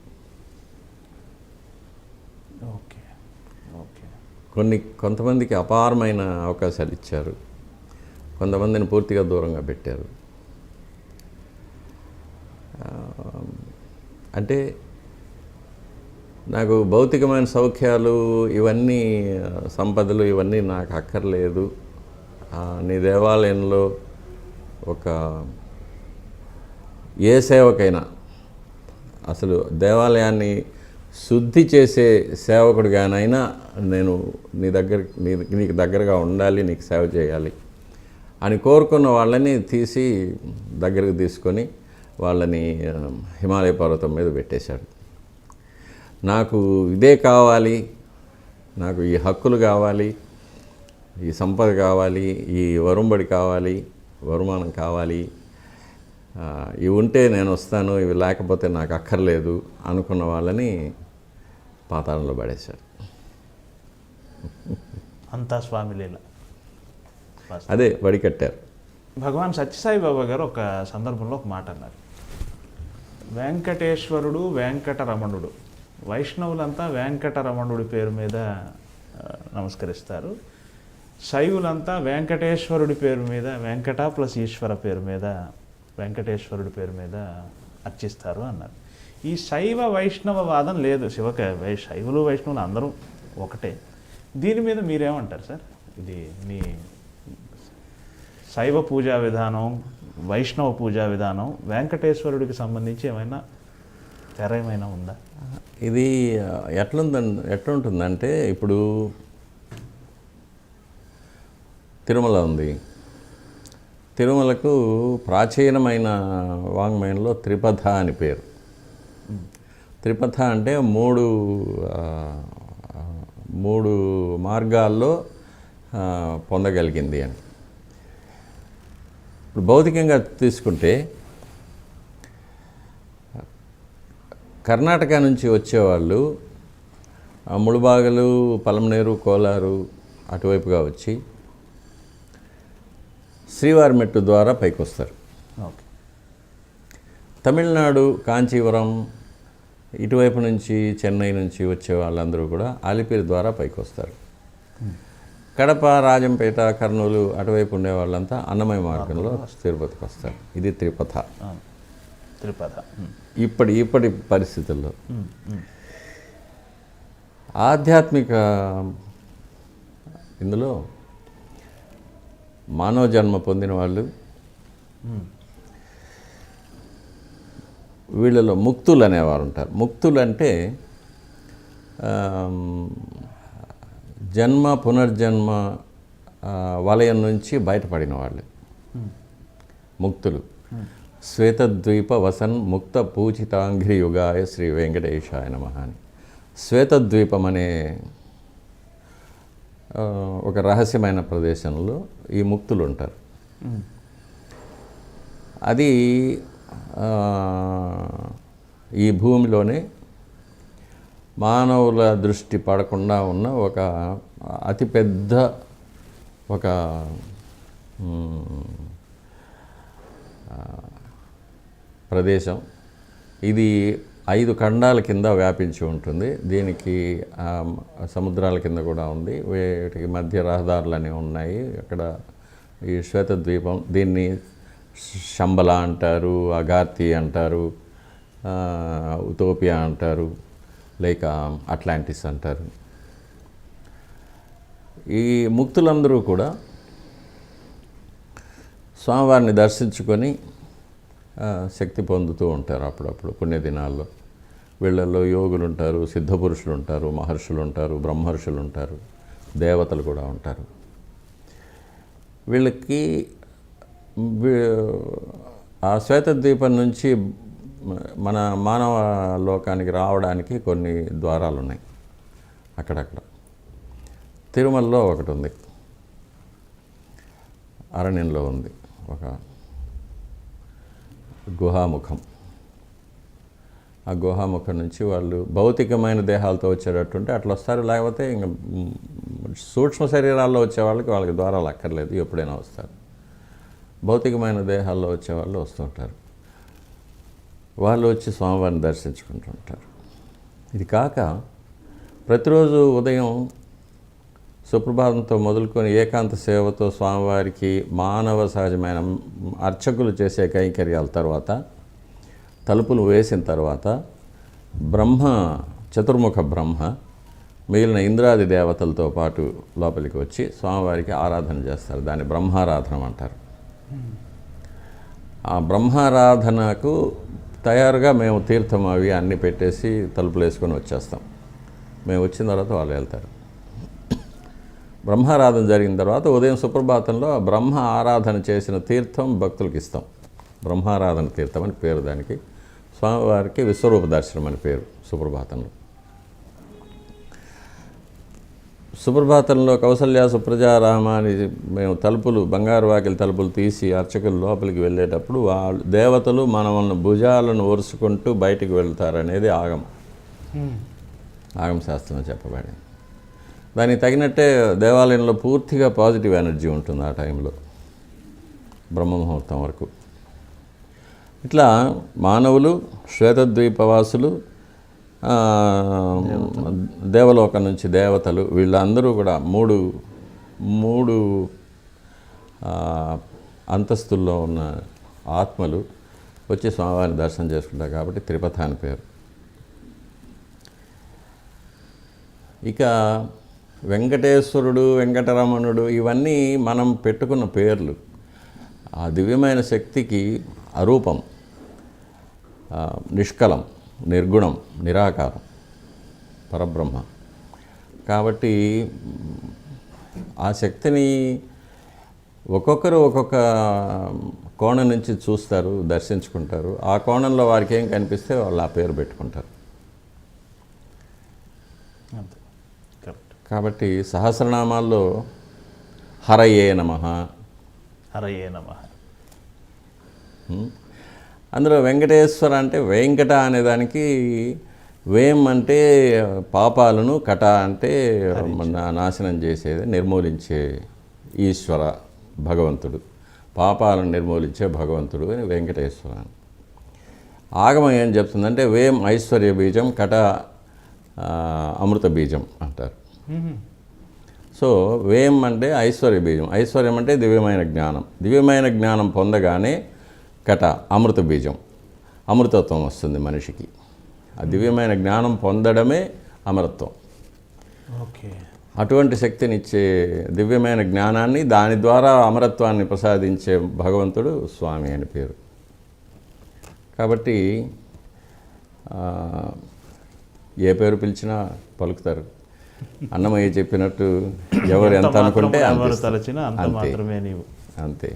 Okay okay. కొంతమందికి అపారమైన అవకాశాలు ఇచ్చారు, కొంతమందిని పూర్తిగా దూరంగా పెట్టారు. అంటే నాకు భౌతికమైన సౌఖ్యాలు ఇవన్నీ, సంపదలు ఇవన్నీ నాకు అక్కర్లేదు. నీ దేవాలయంలో ఒక ఏ సేవకైనా, అసలు దేవాలయాన్ని శుద్ధి చేసే సేవకుడిగానైనా నేను నీకు దగ్గరగా ఉండాలి, నీకు సేవ చేయాలి అని కోరుకున్న వాళ్ళని తీసి దగ్గరకు తీసుకొని వాళ్ళని హిమాలయ పర్వతం మీద పెట్టేశాడు. నాకు ఇదే కావాలి, నాకు ఈ హక్కులు కావాలి, ఈ సంపద కావాలి, ఈ వరుంబడి కావాలి, వరుమానం కావాలి, ఇవి ఉంటే నేను వస్తాను, ఇవి లేకపోతే నాకు అక్కర్లేదు అనుకున్న వాళ్ళని పాతాళంలో పడేశారు. అంతా స్వామి లీల. అదే వడికట్టారు. భగవాన్ సత్యసాయి బాబా గారు ఒక సందర్భంలో ఒక మాట అన్నారు, వెంకటేశ్వరుడు వెంకటరమణుడు, వైష్ణవులంతా వెంకటరమణుడి పేరు మీద నమస్కరిస్తారు, శైవులంతా వెంకటేశ్వరుడి పేరు మీద, వెంకట ప్లస్ ఈశ్వర పేరు మీద, వెంకటేశ్వరుడి పేరు మీద అర్చిస్తారు అన్నారు. ఈ శైవ వైష్ణవ వాదం లేదు, శైవులు వైష్ణవులు అందరూ ఒకటే. దీని మీద మీరేమంటారు సార్? ఇది మీ శైవ పూజా విధానం, వైష్ణవ పూజా విధానం, వెంకటేశ్వరుడికి సంబంధించి ఏమైనా తెర ఏమైనా ఉందా? ఇది ఎట్లుంటుందంటే, ఇప్పుడు తిరుమల ఉంది. తిరుమలకు ప్రాచీనమైన వాంగ్మయంలో త్రిపథ అని పేరు. త్రిపథ అంటే మూడు మార్గాల్లో పొందగలిగింది అని. ఇప్పుడు భౌతికంగా తీసుకుంటే కర్ణాటక నుంచి వచ్చేవాళ్ళు ముళబాగలు, పలమనేరు, కోలారు అటువైపుగా వచ్చి శ్రీవారి మెట్టు ద్వారా పైకి వస్తారు. ఓకే. తమిళనాడు కాంచీవరం ఇటువైపు నుంచి, చెన్నై నుంచి వచ్చే వాళ్ళందరూ కూడా అలిపిరి ద్వారా పైకి వస్తారు. కడప, రాజంపేట, కర్నూలు అటువైపు ఉండే వాళ్ళంతా అన్నమయ్య మార్గంలో తిరుపతికి వస్తారు. ఇది త్రిపథ. ఇప్పటి పరిస్థితుల్లో ఆధ్యాత్మిక ఇందులో మానవ జన్మ పొందిన వాళ్ళు, వీళ్ళలో ముక్తులు అనేవారు ఉంటారు. ముక్తులు అంటే జన్మ పునర్జన్మ వలయం నుంచి బయటపడిన వాళ్ళు ముక్తులు. శ్వేతద్వీప వసన్ ముక్త పూజితాంఘ్రి యుగాయ శ్రీ వెంకటేశాయ నమః అని. శ్వేతద్వీపం అనే ఒక రహస్యమైన ప్రదేశంలో ఈ ముక్తులు ఉంటారు. అది ఈ భూమిలోనే మానవుల దృష్టి పడకుండా ఉన్న ఒక అతిపెద్ద ఒక ప్రదేశం. ఇది 5 ఖండాల కింద వ్యాపించి ఉంటుంది. దీనికి సముద్రాల కింద కూడా ఉంది, వీటికి మధ్య రహదారులు ఉన్నాయి. అక్కడ ఈ శ్వేతద్వీపం, దీన్ని శంబల అంటారు, అగార్తి అంటారు, ఉతోపియా అంటారు, లేక అట్లాంటిస్ అంటారు. ఈ ముక్తులందరూ కూడా స్వామివారిని దర్శించుకొని శక్తి పొందుతూ ఉంటారు. అప్పుడప్పుడు పుణ్యదినాల్లో వీళ్ళల్లో యోగులు ఉంటారు, సిద్ధపురుషులు ఉంటారు, మహర్షులు ఉంటారు, బ్రహ్మర్షులు ఉంటారు, దేవతలు కూడా ఉంటారు. వీళ్ళకి ఆ శ్వేతద్వీపం నుంచి మన మానవ లోకానికి రావడానికి కొన్ని ద్వారాలు ఉన్నాయి అక్కడక్కడ. తిరుమలలో ఒకటి ఉంది, అరణ్యంలో ఉంది ఒక గుహాముఖం. ఆ గుహాముఖం నుంచి వాళ్ళు భౌతికమైన దేహాలతో వచ్చేటట్టుంటే అట్లా వస్తారు. లేకపోతే ఇంకా సూక్ష్మ శరీరాల్లో వచ్చే వాళ్ళకి ద్వారాలు అక్కర్లేదు, ఎప్పుడైనా వస్తారు. భౌతికమైన దేహాల్లో వచ్చేవాళ్ళు వస్తుంటారు. వాళ్ళు వచ్చి స్వామివారిని దర్శించుకుంటుంటారు. ఇది కాక ప్రతిరోజు ఉదయం సుప్రభాతంతో మొదలుకొని ఏకాంత సేవతో స్వామివారికి మానవ సహజమైన అర్చకులు చేసే కైంకర్యాల తర్వాత, తలుపులు వేసిన తర్వాత చతుర్ముఖ బ్రహ్మ మిగిలిన ఇంద్రాది దేవతలతో పాటు లోపలికి వచ్చి స్వామివారికి ఆరాధన చేస్తారు. దాన్ని బ్రహ్మారాధన అంటారు. ఆ బ్రహ్మారాధనకు తయారుగా మేము తీర్థం అవి అన్నీ పెట్టేసి తలుపులు వేసుకొని వచ్చేస్తాం. మేము వచ్చిన తర్వాత వాళ్ళు వెళ్తారు. బ్రహ్మారాధన జరిగిన తర్వాత ఉదయం సుప్రభాతంలో బ్రహ్మ ఆరాధన చేసిన తీర్థం భక్తులకు ఇస్తాం. బ్రహ్మారాధన తీర్థం అని పేరు దానికి. స్వామివారికి విశ్వరూప దర్శనం అని పేరు సుప్రభాతంలో. సుప్రభాతంలో కౌసల్య సుప్రజారామ అని మేము తలుపులు, బంగారు వాకిలి తలుపులు తీసి అర్చకులు లోపలికి వెళ్ళేటప్పుడు వాళ్ళు దేవతలు మనల్ని భుజాలను ఒరుసుకుంటూ బయటికి వెళ్తారనేది ఆగమ శాస్త్రంలో చెప్పబడింది. దానికి తగినట్టే దేవాలయంలో పూర్తిగా పాజిటివ్ ఎనర్జీ ఉంటుంది ఆ టైంలో బ్రహ్మముహూర్తం వరకు. ఇట్లా మానవులు, శ్వేతద్వీపవాసులు, దేవలోకం నుంచి దేవతలు, వీళ్ళందరూ కూడా మూడు అంతస్తుల్లో ఉన్న ఆత్మలు వచ్చి స్వామివారిని దర్శనం చేసుకుంటారు కాబట్టి త్రిపథ అని పేరు. ఇక వెంకటేశ్వరుడు, వెంకటరమణుడు ఇవన్నీ మనం పెట్టుకున్న పేర్లు. ఆ దివ్యమైన శక్తికి అరూపం, నిష్కలం, నిర్గుణం, నిరాకారం, పరబ్రహ్మ. కాబట్టి ఆ శక్తిని ఒక్కొక్కరు ఒక్కొక్క కోణం నుంచి చూస్తారు, దర్శించుకుంటారు. ఆ కోణంలో వారికి ఏం కనిపిస్తే వాళ్ళు ఆ పేరు పెట్టుకుంటారు. కాబట్టి సహస్రనామాల్లో హరయే నమః, హరయే నమః. అందులో వెంకటేశ్వర అంటే వెంకట అనేదానికి వేం అంటే పాపాలను, కట అంటే నాశనం చేసేది, నిర్మూలించే ఈశ్వర భగవంతుడు, పాపాలను నిర్మూలించే భగవంతుడు అని వెంకటేశ్వర. ఆగమం ఏం చెప్తుందంటే వేం ఐశ్వర్య బీజం, కట అమృత బీజం అంటారు. సో వేం అంటే ఐశ్వర్య బీజం, ఐశ్వర్యం అంటే దివ్యమైన జ్ఞానం, దివ్యమైన జ్ఞానం పొందగానే కట అమృత బీజం, అమృతత్వం వస్తుంది మనిషికి. ఆ దివ్యమైన జ్ఞానం పొందడమే అమరత్వం. ఓకే. అటువంటి శక్తినిచ్చే దివ్యమైన జ్ఞానాన్ని, దాని ద్వారా అమరత్వాన్ని ప్రసాదించే భగవంతుడు స్వామి అని పేరు. కాబట్టి ఏ పేరు పిలిచినా పలుకుతారు. అన్నమయ్య చెప్పినట్టు ఎవరు ఎంత అనుకుంటే అంతే.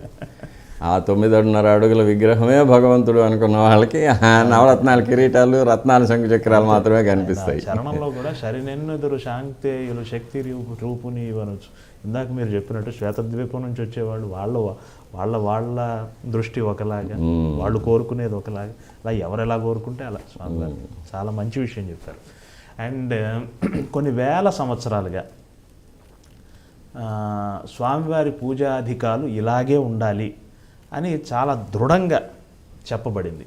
ఆ 9.5 అడుగుల విగ్రహమే భగవంతుడు అనుకున్న వాళ్ళకి నవరత్నాల కిరీటాలు, రత్నాల శంఖ చక్రాలు మాత్రమే కనిపిస్తాయి. చరణంలో కూడా శరీరెన్నెదురు శాంతేయులు శక్తి రూపుని ఇవ్వనొచ్చు. ఇందాక మీరు చెప్పినట్టు శ్వేతద్వీపం నుంచి వచ్చేవాళ్ళు వాళ్ళ దృష్టి ఒకలాగా, వాళ్ళు కోరుకునేది ఒకలాగా, అలా ఎవరు ఎలా కోరుకుంటే అలా. స్వామివారు చాలా మంచి విషయం చెప్పారు. అండ్ కొన్ని వేల సంవత్సరాలుగా స్వామివారి పూజాధికాలు ఇలాగే ఉండాలి అని చాలా దృఢంగా చెప్పబడింది.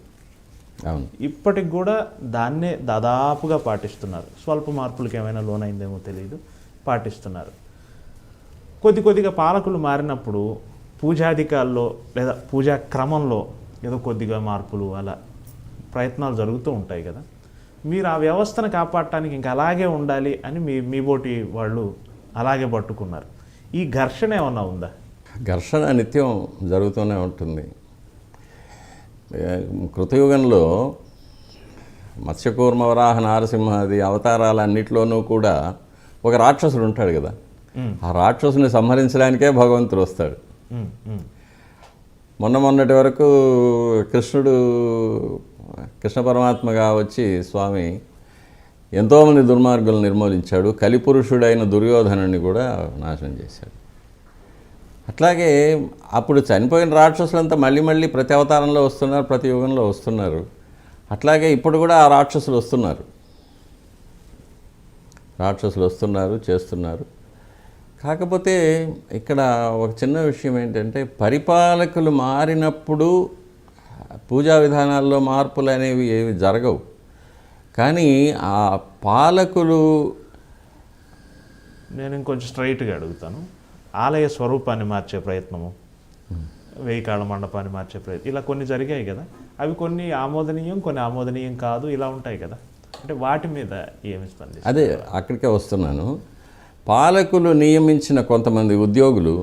ఇప్పటికి కూడా దాన్నే దాదాపుగా పాటిస్తున్నారు. స్వల్ప మార్పులకు ఏమైనా లోనైందేమో తెలియదు, పాటిస్తున్నారు. కొద్దిగా పాలకులు మారినప్పుడు పూజాధికాల్లో లేదా పూజా క్రమంలో ఏదో కొద్దిగా మార్పులు, అలా ప్రయత్నాలు జరుగుతూ ఉంటాయి కదా. మీరు ఆ వ్యవస్థను కాపాడటానికి ఇంకా అలాగే ఉండాలి అని మీ బోటి వాళ్ళు అలాగే పట్టుకున్నారు. ఈ ఘర్షణ ఏమన్నా ఉందా? ఘర్షణ నిత్యం జరుగుతూనే ఉంటుంది. కృతయుగంలో మత్స్యకూర్మ, వరాహ, నారసింహాది అవతారాలన్నిటిలోనూ కూడా ఒక రాక్షసుడు ఉంటాడు కదా. ఆ రాక్షసుని సంహరించడానికే భగవంతుడు వస్తాడు. మొన్నటి వరకు కృష్ణ పరమాత్మగా వచ్చి స్వామి ఎంతోమంది దుర్మార్గులను నిర్మూలించాడు. కలిపురుషుడైన దుర్యోధనుని కూడా నాశనం చేశాడు. అట్లాగే అప్పుడు చనిపోయిన రాక్షసులంతా మళ్ళీ ప్రతి అవతారంలో వస్తున్నారు, ప్రతి యుగంలో వస్తున్నారు. అట్లాగే ఇప్పుడు కూడా ఆ రాక్షసులు వస్తున్నారు, చేస్తున్నారు. కాకపోతే ఇక్కడ ఒక చిన్న విషయం ఏంటంటే, పరిపాలకులు మారినప్పుడు పూజా విధానాల్లో మార్పులు అనేవి ఏవి జరగవు. కానీ ఆ పాలకులు, నేను ఇంకొంచెం స్ట్రైట్గా అడుగుతాను, ఆలయ స్వరూపాన్ని మార్చే ప్రయత్నము, 1000 కాళ్ళ మండపాన్ని మార్చే ప్రయత్నం, ఇలా కొన్ని జరిగాయి కదా. అవి కొన్ని ఆమోదనీయం, కొన్ని ఆమోదనీయం కాదు, ఇలా ఉంటాయి కదా. అంటే వాటి మీద ఏమి స్పందిస్తారు? అదే అక్కడికే వస్తున్నాను. పాలకులు నియమించిన కొంతమంది ఉద్యోగులు,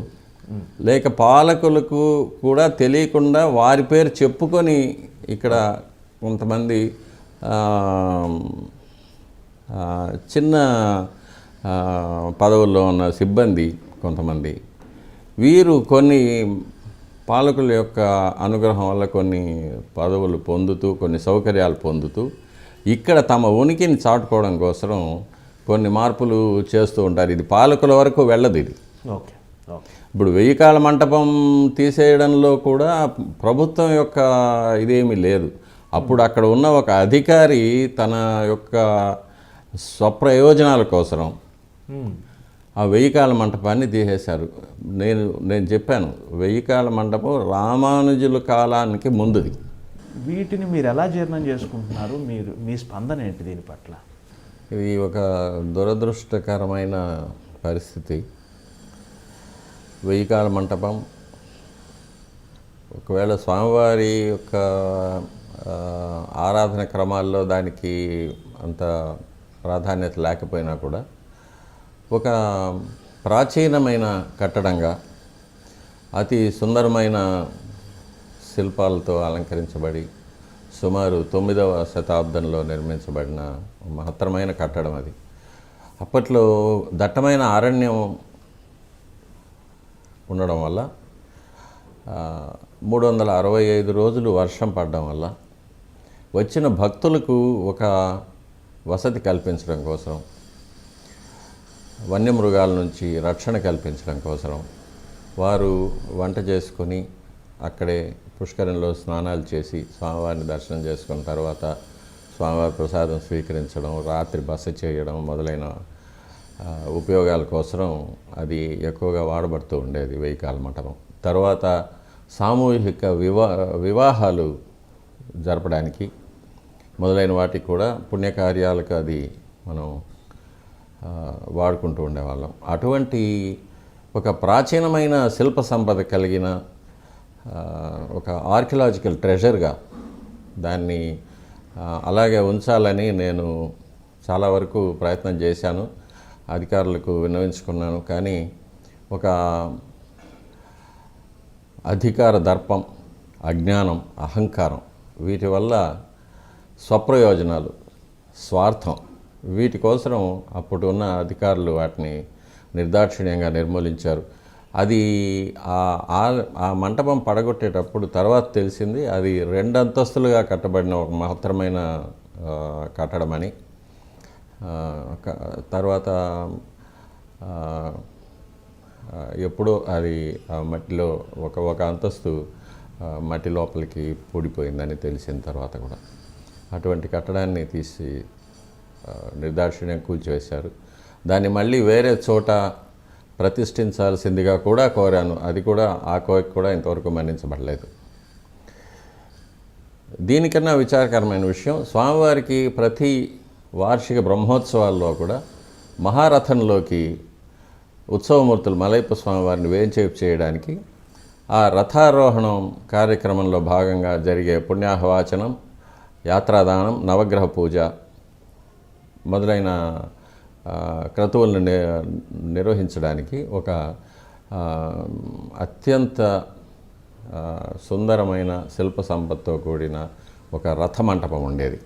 లేక పాలకులకు కూడా తెలియకుండా వారి పేరు చెప్పుకొని ఇక్కడ కొంతమంది ఆ, ఆ, చిన్న పదవుల్లో ఉన్న సిబ్బంది కొంతమంది, వీరు కొన్ని పాలకుల యొక్క అనుగ్రహం వల్ల కొన్ని పదవులు పొందుతూ, కొన్ని సౌకర్యాలు పొందుతూ, ఇక్కడ తమ ఉనికిని చాటుకోవడం కోసం కొన్ని మార్పులు చేస్తూ ఉంటారు. ఇది పాలకుల వరకు వెళ్ళదు. ఇది ఓకే ఓకే. ఇప్పుడు 1000 కాళ్ళ మంటపం తీసేయడంలో కూడా ప్రభుత్వం యొక్క ఇదేమీ లేదు. అప్పుడు అక్కడ ఉన్న ఒక అధికారి తన యొక్క స్వప్రయోజనాల కోసం ఆ 1000 కాళ్ళ మంటపాన్ని తీసేశారు. నేను చెప్పాను, 1000 కాళ్ళ మంటపం రామానుజుల కాలానికి ముందుది. వీటిని మీరు ఎలా జీర్ణం చేసుకుంటున్నారు? మీ స్పందన ఏంటి దీని పట్ల? ఇది ఒక దురదృష్టకరమైన పరిస్థితి. 1000 కాళ్ళ మంటపం ఒకవేళ స్వామివారి యొక్క ఆరాధన క్రమాల్లో దానికి అంత ప్రాధాన్యత లేకపోయినా కూడా ఒక ప్రాచీనమైన కట్టడంగా అతి సుందరమైన శిల్పాలతో అలంకరించబడి సుమారు 9వ శతాబ్దంలో నిర్మించబడిన మహత్తరమైన కట్టడం అది. అప్పట్లో దట్టమైన అరణ్యం ఉండడం వల్ల 365 రోజులు వర్షం పడడం వల్ల వచ్చిన భక్తులకు ఒక వసతి కల్పించడం కోసం, వన్యమృగాల నుంచి రక్షణ కల్పించడం కోసం వారు వంట చేసుకొని అక్కడే పుష్కరంలో స్నానాలు చేసి స్వామివారిని దర్శనం చేసుకున్న తర్వాత స్వామివారి ప్రసాదం స్వీకరించడం, రాత్రి బస చేయడం మొదలైన ఉపయోగాల కోసం అది ఎక్కువగా వాడబడుతూ ఉండేది 1000 కాళ్ళ మంటపం. తర్వాత సామూహిక వివాహాలు జరపడానికి మొదలైన వాటికి కూడా పుణ్యకార్యాలకు అది మనం వాడుకుంటూ ఉండేవాళ్ళం. అటువంటి ఒక ప్రాచీనమైన శిల్ప సంపద కలిగిన ఒక ఆర్కియలాజికల్ ట్రెజర్గా దాన్ని అలాగే ఉంచాలని నేను చాలా వరకు ప్రయత్నం చేశాను, అధికారులకు విన్నవించుకున్నాను. కానీ ఒక అధికార దర్పం, అజ్ఞానం, అహంకారం, వీటి వల్ల స్వప్రయోజనాలు, స్వార్థం, వీటి కోసం అప్పుడు ఉన్న అధికారులు వాటిని నిర్దాక్షిణ్యంగా నిర్మూలించారు. అది ఆ మంటపం పడగొట్టేటప్పుడు తర్వాత తెలిసింది అది 2 అంతస్తులుగా కట్టబడిన ఒక మహత్తరమైన కట్టడమని. తర్వాత ఎప్పుడో అది మట్టిలో ఒక అంతస్తు మట్టి లోపలికి పూడిపోయిందని తెలిసిన తర్వాత కూడా అటువంటి కట్టడాన్ని తీసి నిర్దాక్షిణ్యం కూల్చివేశారు. దాన్ని మళ్ళీ వేరే చోట ప్రతిష్ఠించాల్సిందిగా కూడా కోరాను. అది కూడా ఆ కోరిక కూడా ఇంతవరకు మన్నించబడలేదు. దీనికన్నా విచారకరమైన విషయం, స్వామివారికి ప్రతి వార్షిక బ్రహ్మోత్సవాల్లో కూడా మహారథంలోకి ఉత్సవమూర్తులు మలయప్ప స్వామివారిని వేంచేపు చేయడానికి ఆ రథారోహణం కార్యక్రమంలో భాగంగా జరిగే పుణ్యాహవాచనం, యాత్రాదానం, నవగ్రహ పూజ మొదలైన క్రతువులను నిర్వహించడానికి ఒక అత్యంత సుందరమైన శిల్ప సంపత్తో కూడిన ఒక రథమంటపం ఉండేది.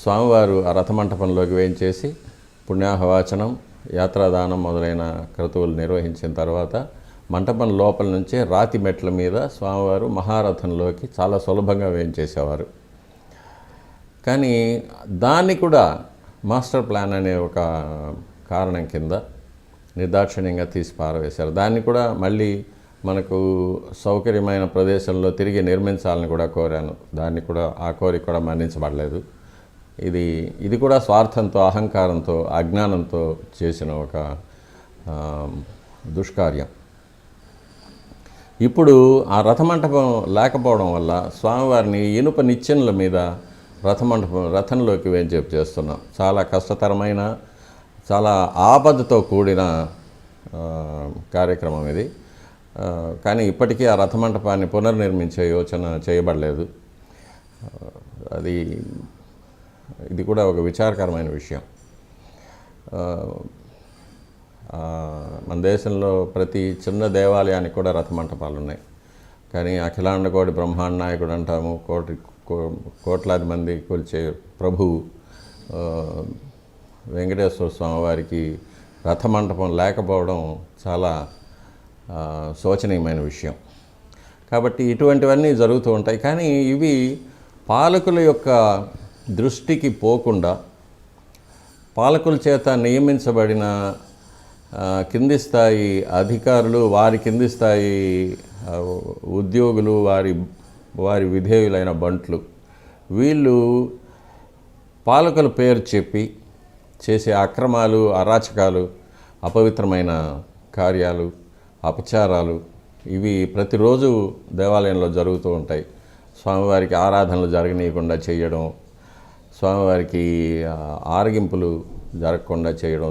స్వామివారు ఆ రథమంటపంలోకి వేయించేసి పుణ్యాహవాచనం, యాత్రాదానం మొదలైన క్రతువులు నిర్వహించిన తర్వాత మంటపం లోపల నుంచే రాతి మెట్ల మీద స్వామివారు మహారథంలోకి చాలా సులభంగా వేయించేసేవారు. కానీ దాన్ని కూడా మాస్టర్ ప్లాన్ అనే ఒక కారణం కింద నిర్దాక్షిణ్యంగా తీసి పారవేశారు. దాన్ని కూడా మళ్ళీ మనకు సౌకర్యమైన ప్రదేశంలో తిరిగి నిర్మించాలని కూడా కోరాను. దాన్ని కూడా ఆ కోరిక కూడా మన్నించబడలేదు. ఇది కూడా స్వార్థంతో, అహంకారంతో, అజ్ఞానంతో చేసిన ఒక దుష్కార్యం. ఇప్పుడు ఆ రథమంటపం లేకపోవడం వల్ల స్వామివారిని ఇనుప నిచ్చెనల మీద రథంలోకి వేంచేపు చేస్తున్నాం. చాలా కష్టతరమైన, చాలా ఆపదతో కూడిన కార్యక్రమం ఇది. కానీ ఇప్పటికీ ఆ రథమంటపాన్ని పునర్నిర్మించే యోచన చేయబడలేదు. ఇది కూడా ఒక విచారకరమైన విషయం. మన దేశంలో ప్రతి చిన్న దేవాలయానికి కూడా రథమంటపాలు ఉన్నాయి. కానీ అఖిలాండ కోటి బ్రహ్మాండ నాయకుడు అంటాము, కోట్లాది మంది కొలిచే ప్రభువు వెంకటేశ్వర స్వామి వారికి రథమండపం లేకపోవడం చాలా శోచనీయమైన విషయం. కాబట్టి ఇటువంటివన్నీ జరుగుతూ ఉంటాయి. కానీ ఇవి పాలకుల యొక్క దృష్టికి పోకుండా పాలకుల చేత నియమించబడిన కింది స్థాయి అధికారులు, వారి కింది స్థాయి ఉద్యోగులు, వారి విధేయులైన బంట్లు, వీళ్ళు పాలకుల పేరు చెప్పి చేసే అక్రమాలు, అరాచకాలు, అపవిత్రమైన కార్యాలు, అపచారాలు ఇవి ప్రతిరోజు దేవాలయంలో జరుగుతూ ఉంటాయి. స్వామివారికి ఆరాధనలు జరగనీయకుండా చేయడం, స్వామివారికి ఆరగింపులు జరగకుండా చేయడం,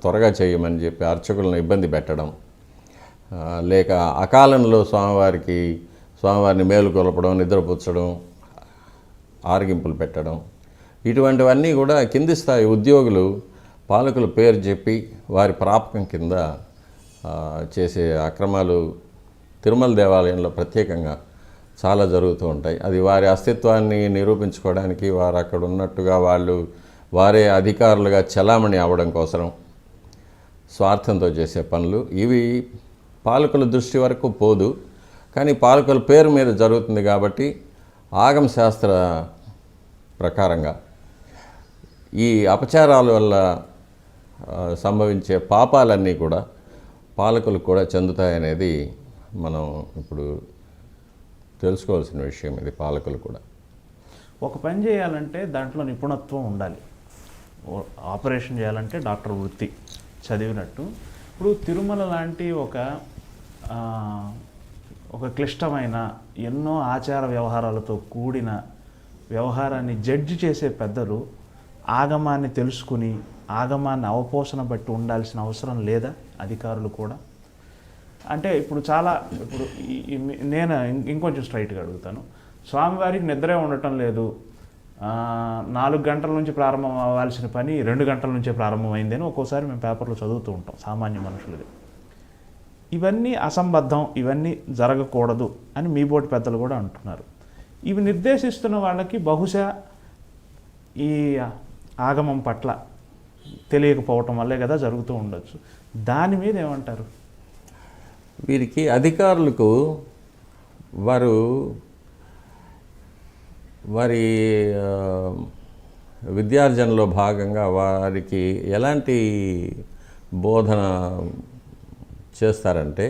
త్వరగా చేయమని చెప్పి అర్చకులను ఇబ్బంది పెట్టడం, లేక అకాలంలో స్వామివారిని మేలుకొల్పడం, నిద్రపుచ్చడం, ఆరగింపులు పెట్టడం, ఇటువంటివన్నీ కూడా కింది స్థాయి ఉద్యోగులు పాలకుల పేరు చెప్పి వారి ప్రాపకం కింద చేసే అక్రమాలు తిరుమల దేవాలయంలో ప్రత్యేకంగా చాలా జరుగుతూ ఉంటాయి. అది వారి అస్తిత్వాన్ని నిరూపించుకోవడానికి, వారు అక్కడ ఉన్నట్టుగా వారే అధికారులుగా చలామణి అవ్వడం కోసం స్వార్థంతో చేసే పనులు. ఇవి పాలకుల దృష్టి వరకు పోదు, కానీ పాలకుల పేరు మీద జరుగుతుంది కాబట్టి ఆగమ శాస్త్ర ప్రకారంగా ఈ అపచారాల వల్ల సంభవించే పాపాలన్నీ కూడా పాలకులకు కూడా చెందుతాయనేది మనం ఇప్పుడు తెలుసుకోవాల్సిన విషయం. ఇది పాలకులు కూడా ఒక పని చేయాలంటే దాంట్లో నిపుణత్వం ఉండాలి. ఆపరేషన్ చేయాలంటే డాక్టర్ వృత్తి చదివినట్టు. ఇప్పుడు తిరుమల లాంటి ఒక క్లిష్టమైన ఎన్నో ఆచార వ్యవహారాలతో కూడిన వ్యవహారాన్ని జడ్జి చేసే పెద్దలు ఆగమాన్ని తెలుసుకుని ఆగమాన్ని అవపోసన బట్టి ఉండాల్సిన అవసరం లేదా? అధికారులు కూడా అంటే ఇప్పుడు నేను ఇంకొంచెం స్ట్రైట్గా అడుగుతాను. స్వామివారికి నిద్రే ఉండటం లేదు, 4 గంటల నుంచి ప్రారంభం అవ్వాల్సిన పని 2 గంటల నుంచే ప్రారంభమైందని ఒక్కోసారి మేము పేపర్లో చదువుతూ ఉంటాం సామాన్య మనుషులది. ఇవన్నీ అసంబద్ధం, ఇవన్నీ జరగకూడదు అని మీ బోటి పెద్దలు కూడా అంటున్నారు. ఇవి నిర్దేశిస్తున్న వాళ్ళకి బహుశా ఈ ఆగమం పట్ల తెలియకపోవటం వల్లే కదా జరుగుతూ ఉండొచ్చు. దాని మీద ఏమంటారు? వీరికి అధికారులకు వారి విద్యార్జనలో భాగంగా వారికి ఎలాంటి బోధన చేస్తారంటే,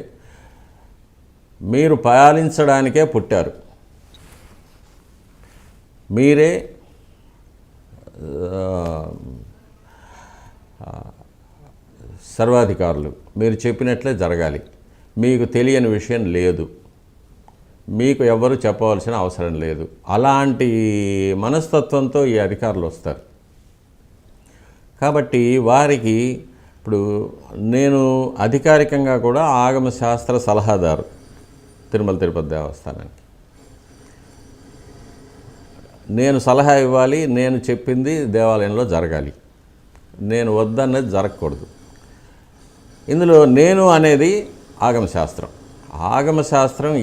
మీరు పాలించడానికే పుట్టారు, మీరే సర్వాధికారులు, మీరు చెప్పినట్లే జరగాలి, మీకు తెలియని విషయం లేదు, మీకు ఎవ్వరూ చెప్పవలసిన అవసరం లేదు. అలాంటి మనస్తత్వంతో ఈ అధికారులు వస్తారు. కాబట్టి వారికి ఇప్పుడు నేను అధికారికంగా కూడా ఆగమ శాస్త్ర సలహాదారు తిరుమల తిరుపతి దేవస్థానానికి. నేను సలహా ఇవ్వాలి, నేను చెప్పింది దేవాలయంలో జరగాలి, నేను వద్దన్నది జరగకూడదు. ఇందులో నేను అనేది ఆగమశాస్త్రం. ఆగమశాస్త్రం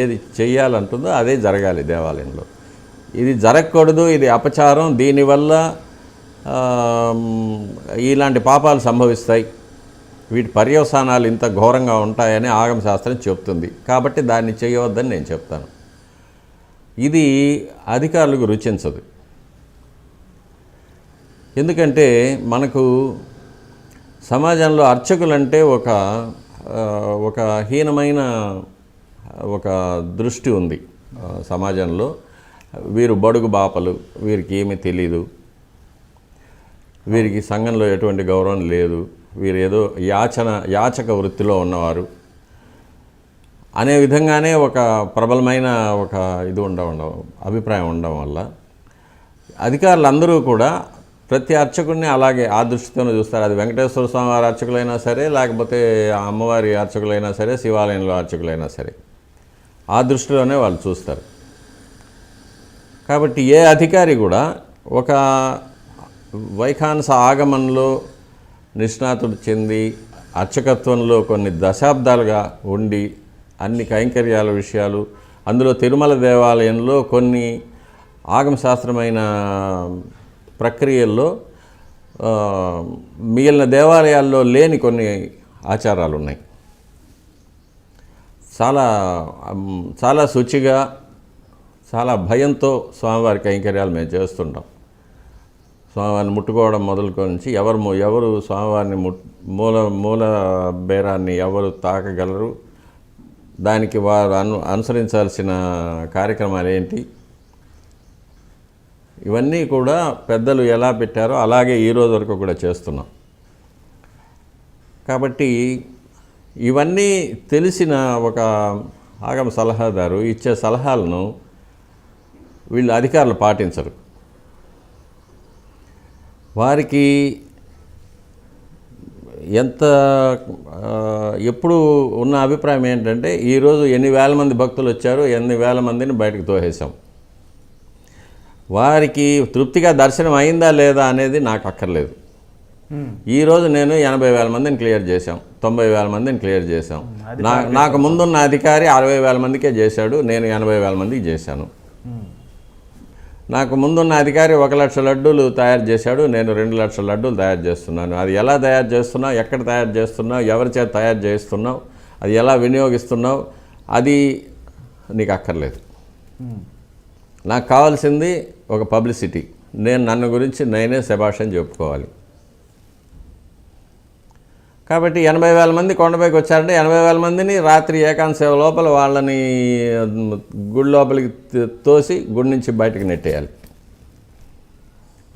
ఏది చెయ్యాలంటుందో అదే జరగాలి దేవాలయంలో. ఇది జరగకూడదు, ఇది అపచారం, దీనివల్ల ఇలాంటి పాపాలు సంభవిస్తాయి, వీటి పర్యవసానాలు ఇంత ఘోరంగా ఉంటాయని ఆగమశాస్త్రం చెప్తుంది. కాబట్టి దాన్ని చేయవద్దని నేను చెప్తాను. ఇది అధికారులకు రుచించదు. ఎందుకంటే మనకు సమాజంలో అర్చకులంటే ఒక హీనమైన ఒక దృష్టి ఉంది సమాజంలో. వీరు బడుగు బాపలు, వీరికి ఏమీ తెలీదు, వీరికి సంఘంలో ఎటువంటి గౌరవం లేదు, వీరు ఏదో యాచక వృత్తిలో ఉన్నవారు అనే విధంగానే ఒక ప్రబలమైన అభిప్రాయం ఉండడం వల్ల అధికారులందరూ కూడా ప్రతి అర్చకుడిని అలాగే ఆ దృష్టితోనే చూస్తారు. అది వెంకటేశ్వర స్వామి వారి అర్చకులైనా సరే, లేకపోతే అమ్మవారి అర్చకులైనా సరే, శివాలయంలో అర్చకులైనా సరే, ఆ దృష్టిలోనే వాళ్ళు చూస్తారు. కాబట్టి ఏ అధికారి కూడా ఒక వైఖానస ఆగమంలో నిష్ణాతుడు చెంది అర్చకత్వంలో కొన్ని దశాబ్దాలుగా ఉండి అన్ని కైంకర్యాల విషయాలు, అందులో తిరుమల దేవాలయంలో కొన్ని ఆగమశాస్త్రమైన ప్రక్రియల్లో మిగిలిన దేవాలయాల్లో లేని కొన్ని ఆచారాలు ఉన్నాయి. చాలా చాలా శుచిగా, చాలా భయంతో స్వామివారి కైంకర్యాలు మేము చేస్తుంటాం. స్వామివారిని ముట్టుకోవడం మొదలుకొని ఎవరు స్వామివారిని మూల బేరాన్ని ఎవరు తాకగలరు, దానికి వారు అనుసరించాల్సిన కార్యక్రమాలు ఏంటి, ఇవన్నీ కూడా పెద్దలు ఎలా పెట్టారో అలాగే ఈరోజు వరకు కూడా చేస్తున్నాం. కాబట్టి ఇవన్నీ తెలిసిన ఒక ఆగమ సలహాదారు ఇచ్చే సలహాలను వీళ్ళు అధికారులు పాటించరు. వారికి ఎప్పుడు ఉన్న అభిప్రాయం ఏంటంటే ఈరోజు ఎన్ని వేల మంది భక్తులు వచ్చారు, ఎన్ని వేల మందిని బయటకు తోసేసాం, వారికి తృప్తిగా దర్శనం అయిందా లేదా అనేది నాకు అక్కర్లేదు. ఈరోజు నేను 80,000 మందిని క్లియర్ చేశాం, 90,000 మందిని క్లియర్ చేశాం. నాకు ముందున్న అధికారి 60,000 మందికే చేశాడు, నేను 80,000 మందికి చేశాను. నాకు ముందున్న అధికారి 1,00,000 లడ్డూలు తయారు చేశాడు, నేను 2,00,000 లడ్డూలు తయారు చేస్తున్నాను. అది ఎలా తయారు చేస్తున్నావు, ఎక్కడ తయారు చేస్తున్నావు, ఎవరి చేత తయారు చేస్తున్నావు, అది ఎలా వినియోగిస్తున్నావు, అది నీకు అక్కర్లేదు. నాకు కావాల్సింది ఒక పబ్లిసిటీ. నన్ను గురించి నేనే శభాష్ అని చెప్పుకోవాలి. కాబట్టి 80,000 మంది కొండపైకి వచ్చారంటే 80,000 మందిని రాత్రి ఏకాంత సేవ లోపల వాళ్ళని గుడి లోపలికి తోసి గుడి నుంచి బయటకు నెట్టేయాలి.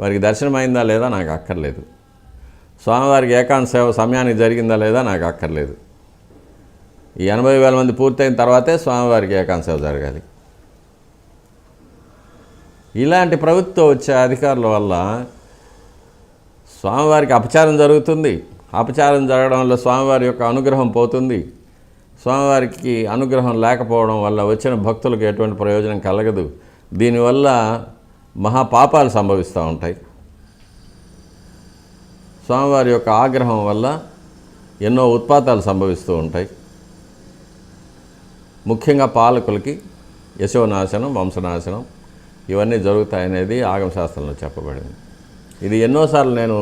వారికి దర్శనం అయిందా లేదా నాకు అక్కర్లేదు. స్వామివారికి ఏకాంత సేవ సమయానికి జరిగిందా లేదా నాకు అక్కర్లేదు. ఈ 80,000 మంది పూర్తయిన తర్వాతే స్వామివారికి ఏకాంత సేవ జరగాలి. ఇలాంటి ప్రవృత్తితో వచ్చే అధికారుల వల్ల స్వామివారికి అపచారం జరుగుతుంది. అపచారం జరగడం వల్ల స్వామివారి యొక్క అనుగ్రహం పోతుంది. స్వామివారికి అనుగ్రహం లేకపోవడం వల్ల వచ్చిన భక్తులకు ఎటువంటి ప్రయోజనం కలగదు. దీనివల్ల మహాపాపాలు సంభవిస్తూ ఉంటాయి. స్వామివారి యొక్క ఆగ్రహం వల్ల ఎన్నో ఉత్పాతాలు సంభవిస్తూ ఉంటాయి. ముఖ్యంగా పాలకులకి యశోనాశనం, వంశనాశనం ఇవన్నీ జరుగుతాయనేది ఆగమశాస్త్రంలో చెప్పబడింది. ఇది ఎన్నోసార్లు నేను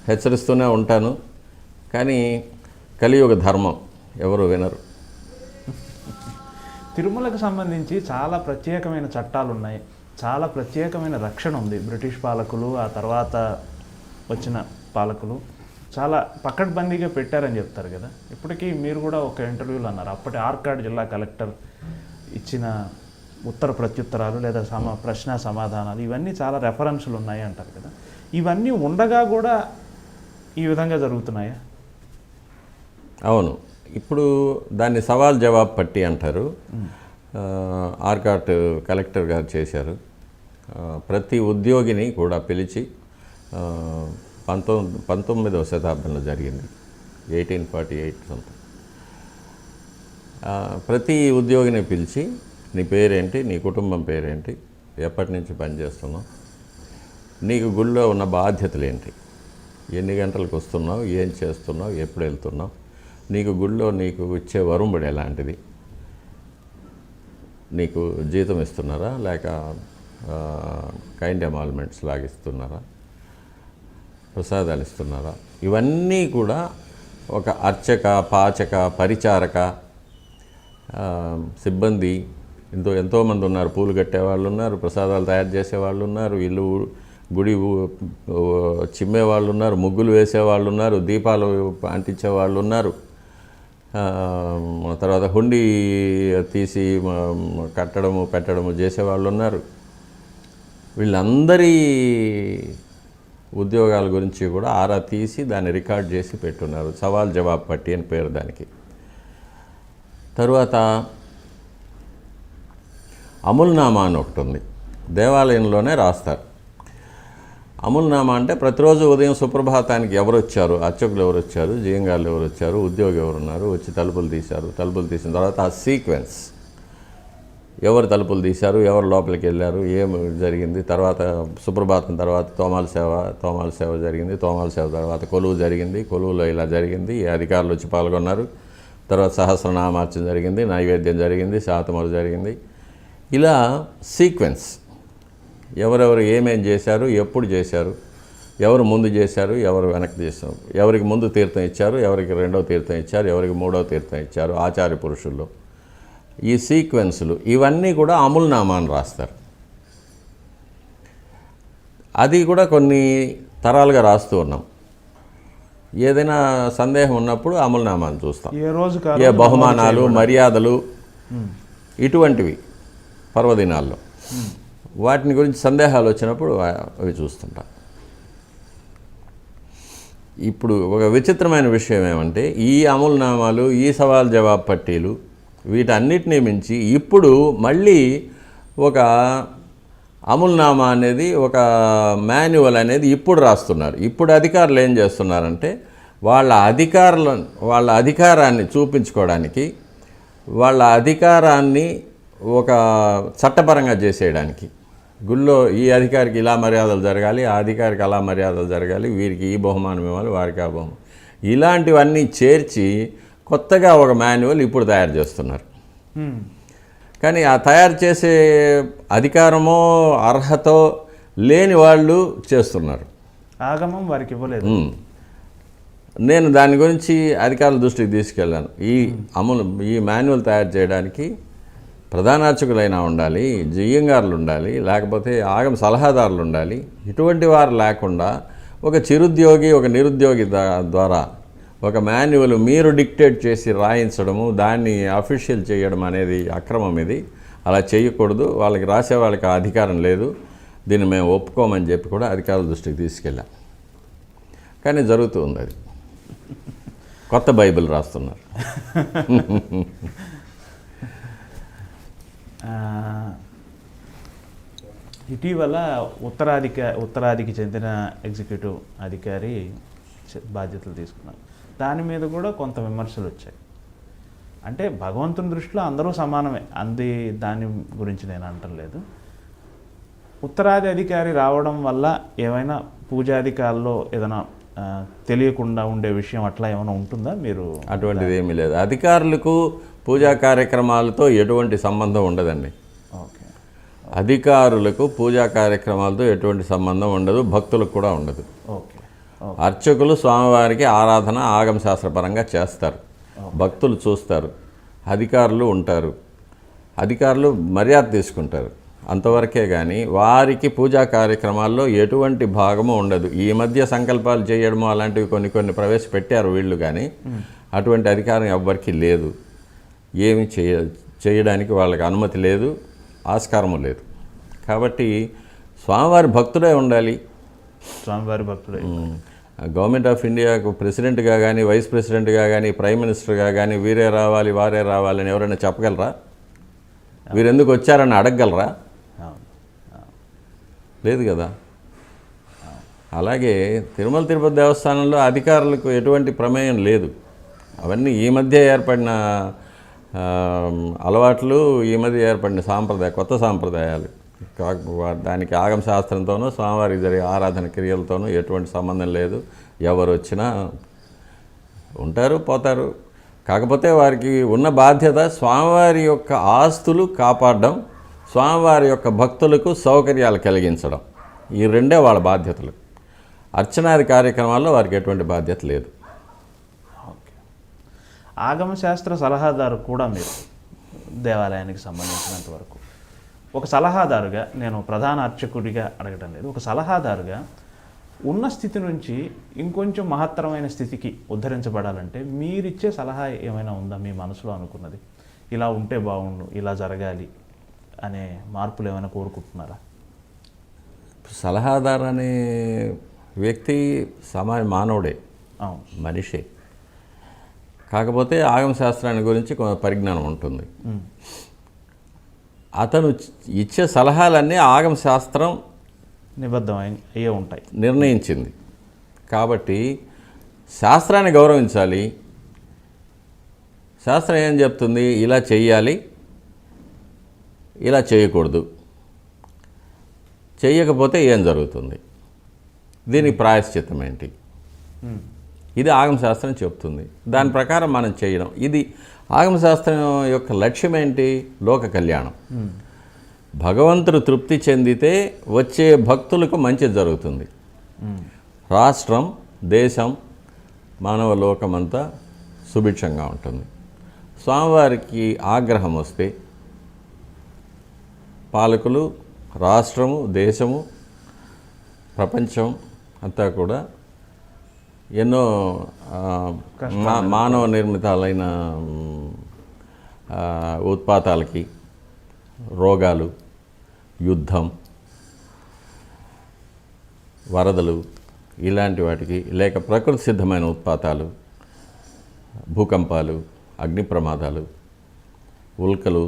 హెచ్చరిస్తూనే ఉంటాను, కానీ కలియుగ ధర్మం ఎవరు వినరు. తిరుమలకు సంబంధించి చాలా ప్రత్యేకమైన చట్టాలు ఉన్నాయి, చాలా ప్రత్యేకమైన రక్షణ ఉంది. బ్రిటిష్ పాలకులు, ఆ తర్వాత వచ్చిన పాలకులు చాలా పకడ్బందీగా పెట్టారని చెప్తారు కదా. ఇప్పటికీ మీరు కూడా ఒక ఇంటర్వ్యూలో అన్నారు, అప్పటి ఆర్కాడ్ జిల్లా కలెక్టర్ ఇచ్చిన ఉత్తర ప్రత్యుత్తరాలు లేదా ప్రశ్న సమాధానాలు ఇవన్నీ చాలా రెఫరెన్సులు ఉన్నాయి అంటారు కదా. ఇవన్నీ ఉండగా కూడా ఈ విధంగా జరుగుతున్నాయా? అవును. ఇప్పుడు దాన్ని సవాల్ జవాబు పట్టి అంటారు. ఆర్కాట్ కలెక్టర్ గారు చేశారు. ప్రతి ఉద్యోగిని కూడా పిలిచి 19వ శతాబ్దంలో జరిగింది, 1848 సంథింగ్. ప్రతి ఉద్యోగిని పిలిచి నీ పేరేంటి, నీ కుటుంబం పేరేంటి, ఎప్పటి నుంచి పనిచేస్తున్నావు, నీకు గుళ్ళో ఉన్న బాధ్యతలు ఏంటి, ఎన్ని గంటలకు వస్తున్నావు, ఏం చేస్తున్నావు, ఎప్పుడు వెళ్తున్నావు, నీకు గుళ్ళో నీకు ఇచ్చే వరుంబడి ఎలాంటిది, నీకు జీతం ఇస్తున్నారా లేక కైండ్ ఎమాల్మెంట్స్ లాగా ఇస్తున్నారా, ప్రసాదాలు ఇస్తున్నారా, ఇవన్నీ కూడా ఒక అర్చక, పాచక, పరిచారక సిబ్బంది ఎంతోమంది ఉన్నారు. పూలు కట్టేవాళ్ళు ఉన్నారు, ప్రసాదాలు తయారు చేసేవాళ్ళు ఉన్నారు, ఇల్లు గుడి చిమ్మేవాళ్ళు ఉన్నారు, ముగ్గులు వేసేవాళ్ళు ఉన్నారు, దీపాలు అంటించేవాళ్ళు ఉన్నారు, తర్వాత హుండీ తీసి కట్టడము పెట్టడము చేసేవాళ్ళు ఉన్నారు. వీళ్ళందరి ఉద్యోగాల గురించి కూడా ఆరా తీసి దాన్ని రికార్డ్ చేసి పెట్టున్నారు. సవాల్ జవాబు పట్టి అని పేరు దానికి. తరువాత అముల్నామా అని ఒకటి ఉంది, దేవాలయంలోనే రాస్తారు. అముల్నామా అంటే ప్రతిరోజు ఉదయం సుప్రభాతానికి ఎవరు వచ్చారు, అర్చకులు ఎవరు వచ్చారు, జీయంగాళ్ళు ఎవరు వచ్చారు, ఉద్యోగి ఎవరున్నారు, వచ్చి తలుపులు తీశారు, తలుపులు తీసిన తర్వాత ఆ సీక్వెన్స్, ఎవరు తలుపులు తీశారు, ఎవరు లోపలికి వెళ్ళారు, ఏం జరిగింది, తర్వాత సుప్రభాతం తర్వాత తోమాల సేవ జరిగింది, తోమాల సేవ తర్వాత కొలువు జరిగింది, కొలువులో ఇలా జరిగింది, ఈ అధికారులు వచ్చి పాల్గొన్నారు, తర్వాత సహస్రనామార్చన జరిగింది, నైవేద్యం జరిగింది, శాతమరు జరిగింది, ఇలా సీక్వెన్స్ ఎవరెవరు ఏమేం చేశారు, ఎప్పుడు చేశారు, ఎవరు ముందు చేశారు, ఎవరు వెనక్కి చేశారు, ఎవరికి ముందు తీర్థం ఇచ్చారు, ఎవరికి రెండవ తీర్థం ఇచ్చారు, ఎవరికి మూడవ తీర్థం ఇచ్చారు, ఆచార్య పురుషుల్లో ఈ సీక్వెన్సులు ఇవన్నీ కూడా అమూల్నామాను రాస్తారు. అది కూడా కొన్ని తరాలుగా రాస్తూ ఉన్నాం. ఏదైనా సందేహం ఉన్నప్పుడు అమూల్నామాను చూస్తాం. ఏ రోజు ఏ బహుమానాలు, మర్యాదలు ఇటువంటివి పర్వదినాల్లో వాటిని గురించి సందేహాలు వచ్చినప్పుడు అవి చూస్తుంటాం. ఇప్పుడు ఒక విచిత్రమైన విషయం ఏమంటే ఈ అమూల్నామాలు, ఈ సవాల్ జవాబు పట్టీలు వీటన్నిటినీ మించి ఇప్పుడు మళ్ళీ ఒక అమూల్నామా అనేది, ఒక మాన్యువల్ అనేది ఇప్పుడు రాస్తున్నారు. ఇప్పుడు అధికారులు ఏం చేస్తున్నారంటే వాళ్ళ అధికారాన్ని చూపించుకోవడానికి, వాళ్ళ అధికారాన్ని ఒక చట్టపరంగా చేసేయడానికి, గుళ్ళో ఈ అధికారికి ఇలా మర్యాదలు జరగాలి, ఆ అధికారికి అలా మర్యాదలు జరగాలి, వీరికి ఈ బహుమానం ఇవ్వాలి, వారికి ఆ బహుమానం, ఇలాంటివన్నీ చేర్చి కొత్తగా ఒక మాన్యువల్ ఇప్పుడు తయారు చేస్తున్నారు. కానీ ఆ తయారు చేసే అధికారమో అర్హతో లేని వాళ్ళు చేస్తున్నారు. ఆగమం వారికి ఇవ్వలేదు. నేను దాని గురించి అధికారుల దృష్టికి తీసుకెళ్ళాను. ఈ మాన్యువల్ తయారు చేయడానికి ప్రధాన అర్చకులైనా ఉండాలి, జియ్యంగారులు ఉండాలి, లేకపోతే ఆగమ సలహాదారులు ఉండాలి. ఇటువంటి వారు లేకుండా ఒక చిరుద్యోగి, ఒక నిరుద్యోగి ద్వారా ఒక మాన్యువల్ మీరు డిక్టేట్ చేసి రాయించడము, దాన్ని అఫీషియల్ చేయడం అనేది అక్రమం. ఇది అలా చేయకూడదు, వాళ్ళకి రాసే వాళ్ళకి ఆ అధికారం లేదు, దీన్ని మేము ఒప్పుకోమని చెప్పి కూడా అధికారుల దృష్టికి తీసుకెళ్ళాం. కానీ జరుగుతూ ఉంది అది. కొత్త బైబిల్ రాస్తున్నారు. ఇటీవల ఉత్తరాదికి చెందిన ఎగ్జిక్యూటివ్ అధికారి బాధ్యతలు తీసుకున్నారు. దాని మీద కూడా కొంత విమర్శలు వచ్చాయి. అంటే భగవంతుని దృష్టిలో అందరూ సమానమే, దాని గురించి నేను అంటలేదు. ఉత్తరాది అధికారి రావడం వల్ల ఏమైనా పూజాధికారుల్లో ఏదైనా తెలియకుండా ఉండే విషయం అట్లా ఏమైనా ఉంటుందా? మీరు అటువంటిది ఏమీ లేదు. అధికారులకు పూజా కార్యక్రమాలతో ఎటువంటి సంబంధం ఉండదండి. ఓకే. అధికారులకు పూజా కార్యక్రమాలతో ఎటువంటి సంబంధం ఉండదు, భక్తులకు కూడా ఉండదు. ఓకే. అర్చకులు స్వామివారికి ఆరాధన ఆగమ శాస్త్రపరంగా చేస్తారు, భక్తులు చూస్తారు, అధికారులు ఉంటారు, అధికారులు మర్యాద తీసుకుంటారు, అంతవరకే. కానీ వారికి పూజా కార్యక్రమాల్లో ఎటువంటి భాగము ఉండదు. ఈ మధ్య సంకల్పాలు చేయడము అలాంటివి కొన్ని ప్రవేశపెట్టారు వీళ్ళు, కానీ అటువంటి అధికారం ఎవ్వరికీ లేదు. ఏమి చేయడానికి వాళ్ళకి అనుమతి లేదు, ఆస్కారము లేదు. కాబట్టి స్వామివారి భక్తుడే ఉండాలి. స్వామివారి భక్తుడే. గవర్నమెంట్ ఆఫ్ ఇండియాకు ప్రెసిడెంట్గా కానీ, వైస్ ప్రెసిడెంట్గా కానీ, ప్రైమ్ మినిస్టర్గా కానీ వీరే రావాలి, వారే రావాలని ఎవరైనా చెప్పగలరా? వీరెందుకు వచ్చారని అడగగలరా? లేదు కదా. అలాగే తిరుమల తిరుపతి దేవస్థానంలో అధికారులకు ఎటువంటి ప్రమేయం లేదు. అవన్నీ ఈ మధ్య ఏర్పడిన అలవాట్లు, ఈ మధ్య ఏర్పడిన కొత్త సాంప్రదాయాలు. దానికి ఆగమ శాస్త్రంతోనూ స్వామివారికి జరిగే ఆరాధన క్రియలతోనూ ఎటువంటి సంబంధం లేదు. ఎవరు వచ్చినా ఉంటారు, పోతారు. కాకపోతే వారికి ఉన్న బాధ్యత స్వామివారి యొక్క ఆస్తులు కాపాడడం, స్వామివారి యొక్క భక్తులకు సౌకర్యాలు కలిగించడం. ఈ రెండే వాళ్ళ బాధ్యతలు. అర్చనాది కార్యక్రమాల్లో వారికి ఎటువంటి బాధ్యత లేదు. ఓకే. ఆగమశాస్త్ర సలహాదారు కూడా మీరు దేవాలయానికి సంబంధించినంత వరకు ఒక సలహాదారుగా, నేను ప్రధాన అర్చకుడిగా అడగటం లేదు, ఒక సలహాదారుగా ఉన్న స్థితి నుంచి ఇంకొంచెం మహత్తరమైన స్థితికి ఉద్ధరించబడాలంటే మీరిచ్చే సలహా ఏమైనా ఉందా? మీ మనసులో అనుకున్నది ఇలా ఉంటే బాగుండు, ఇలా జరగాలి అనే మార్పులు ఏమైనా కోరుకుంటున్నారా? సలహాదారు అనే వ్యక్తి మానవుడే, మనిషే. కాకపోతే ఆగమ శాస్త్రాన్ని గురించి కొంత పరిజ్ఞానం ఉంటుంది. అతను ఇచ్చే సలహాలన్నీ ఆగమ శాస్త్రం నిబద్ధమయ్యే ఉంటాయి, నిర్ణయించింది. కాబట్టి శాస్త్రాన్ని గౌరవించాలి. శాస్త్రం ఏం చెప్తుంది? ఇలా చెయ్యాలి, ఇలా చేయకూడదు, చెయ్యకపోతే ఏం జరుగుతుంది, దీనికి ప్రాయశ్చిత్తం ఏంటి, ఇది ఆగమశాస్త్రం చెప్తుంది. దాని ప్రకారం మనం చేయడం. ఇది ఆగమశాస్త్రం యొక్క లక్ష్యం ఏంటి? లోక కళ్యాణం. భగవంతుడు తృప్తి చెందితే వచ్చే భక్తులకు మంచి జరుగుతుంది. రాష్ట్రం, దేశం, మానవ లోకమంతా సుభిక్షంగా ఉంటుంది. స్వామివారికి ఆగ్రహం వస్తే పాలకులు, రాష్ట్రము, దేశము, ప్రపంచం అంతా కూడా ఎన్నో మానవ నిర్మితాలైన ఉత్పాతాలకి, రోగాలు, యుద్ధం, వరదలు ఇలాంటి వాటికి, లేక ప్రకృతి సిద్ధమైన ఉత్పాతాలు, భూకంపాలు, అగ్ని ప్రమాదాలు, ఉల్కలు,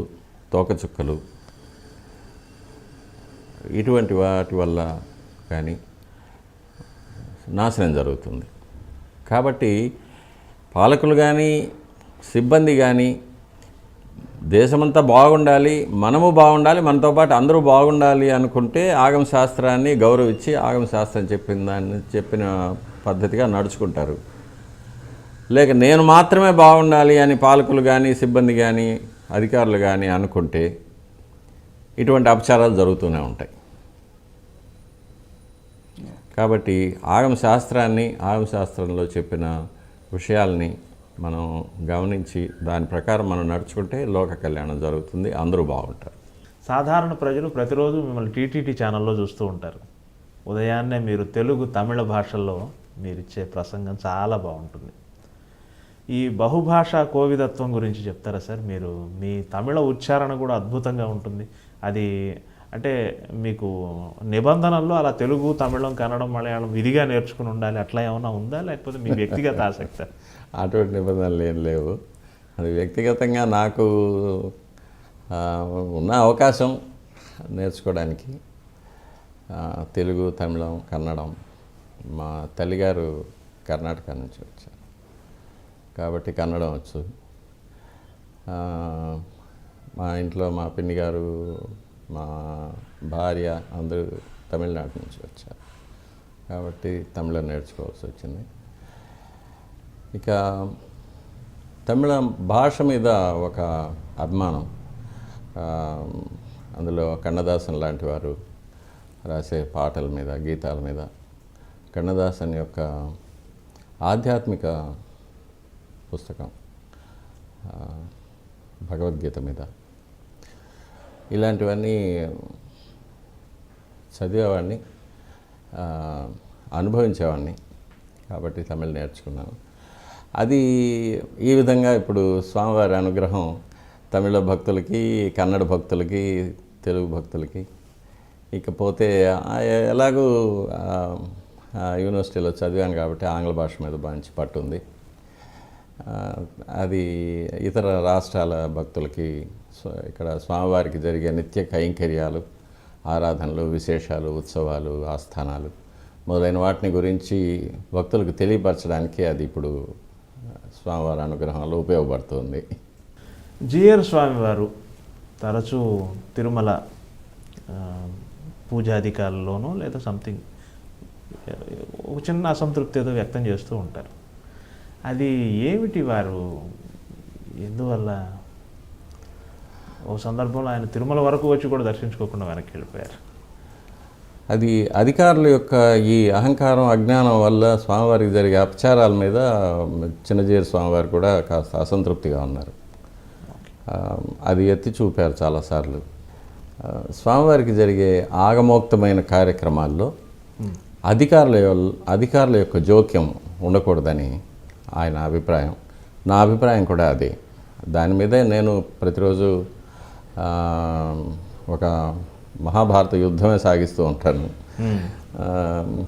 తోకచుక్కలు, ఇటువంటి వాటి వల్ల కానీ నాశనం జరుగుతుంది. కాబట్టి పాలకులు కానీ, సిబ్బంది కానీ దేశమంతా బాగుండాలి, మనము బాగుండాలి, మనతో పాటు అందరూ బాగుండాలి అనుకుంటే ఆగమ శాస్త్రాన్ని గౌరవించి ఆగమ శాస్త్రం చెప్పిన పద్ధతిగా నడుచుకుంటారు. లేక నేను మాత్రమే బాగుండాలి అని పాలకులు కానీ, సిబ్బంది కానీ, అధికారులు కానీ అనుకుంటే ఇటువంటి అపచారాలు జరుగుతూనే ఉంటాయి. కాబట్టి ఆగమ శాస్త్రాన్ని, ఆగమ శాస్త్రంలో చెప్పిన విషయాల్ని మనం గమనించి దాని ప్రకారం మనం నడుచుకుంటే లోక కళ్యాణం జరుగుతుంది, అందరూ బాగుంటారు. సాధారణ ప్రజలు ప్రతిరోజు మిమ్మల్ని టీటీడీ ఛానల్లో చూస్తూ ఉంటారు. ఉదయాన్నే మీరు తెలుగు, తమిళ భాషల్లో మీరిచ్చే ప్రసంగం చాలా బాగుంటుంది. ఈ బహుభాషా కోవిదత్వం గురించి చెప్తారా సార్? మీరు మీ తమిళ ఉచ్చారణ కూడా అద్భుతంగా ఉంటుంది. అది అంటే మీకు నిబంధనల్లో అలా తెలుగు, తమిళం, కన్నడం, మలయాళం విధిగా నేర్చుకుని ఉండాలి అట్లా ఏమైనా ఉందా, లేకపోతే మీ వ్యక్తిగత ఆసక్తి? అటువంటి నిబంధనలు ఏం లేవు. అది వ్యక్తిగతంగా నాకు ఉన్న అవకాశం నేర్చుకోవడానికి తెలుగు, తమిళం, కన్నడం. మా తల్లిగారు కర్ణాటక నుంచి వచ్చారు కాబట్టి కన్నడం వచ్చు. మా ఇంట్లో మా పిన్ని గారు, మా భార్య అందరూ తమిళనాడు నుంచి వచ్చారు కాబట్టి తమిళం నేర్చుకోవాల్సి వచ్చింది. ఇక తమిళ భాష మీద ఒక అభిమానం, అందులో కన్నదాసన్ లాంటి వారు రాసే పాటల మీద, గీతాల మీద, కన్నదాసన్ యొక్క ఆధ్యాత్మిక పుస్తకం భగవద్గీత మీద, ఇలాంటివన్నీ చదివేవాడిని, అనుభవించేవాడిని కాబట్టి తమిళ నేర్చుకున్నాను. అది ఈ విధంగా ఇప్పుడు స్వామివారి అనుగ్రహం తమిళ భక్తులకి, కన్నడ భక్తులకి, తెలుగు భక్తులకి. ఇకపోతే ఎలాగూ యూనివర్సిటీలో చదివాను కాబట్టి ఆంగ్ల భాష మీద మంచి పట్టు ఉంది. అది ఇతర రాష్ట్రాల భక్తులకి ఇక్కడ స్వామివారికి జరిగే నిత్య కైంకర్యాలు, ఆరాధనలు, విశేషాలు, ఉత్సవాలు, ఆస్థానాలు మొదలైన వాటిని గురించి భక్తులకు తెలియపరచడానికి అది ఇప్పుడు స్వామివారి అనుగ్రహంలో ఉపయోగపడుతుంది. జిఆర్ స్వామివారు తరచూ తిరుమల పూజాధికారుల్లోనూ లేదా సంథింగ్ ఒక చిన్న అసంతృప్తి ఏదో వ్యక్తం చేస్తూ ఉంటారు. అది ఏమిటి? వారు ఎందువల్ల? ఓ సందర్భంలో ఆయన తిరుమల వరకు వచ్చి కూడా దర్శించుకోకుండా వెనక్కి వెళ్ళిపోయారు. అది అధికారుల యొక్క ఈ అహంకారం, అజ్ఞానం వల్ల స్వామివారికి జరిగే అపచారాల మీద చిన్నజీయర్ స్వామివారు కూడా కాస్త అసంతృప్తిగా ఉన్నారు. అది ఎత్తి చూపారు చాలాసార్లు. స్వామివారికి జరిగే ఆగమోక్తమైన కార్యక్రమాల్లో అధికారుల యొక్క జోక్యం ఉండకూడదని ఆయన అభిప్రాయం. నా అభిప్రాయం కూడా అదే. దాని మీదే నేను ప్రతిరోజు ఒక మహాభారత యుద్ధమే సాగిస్తూ ఉంటాను.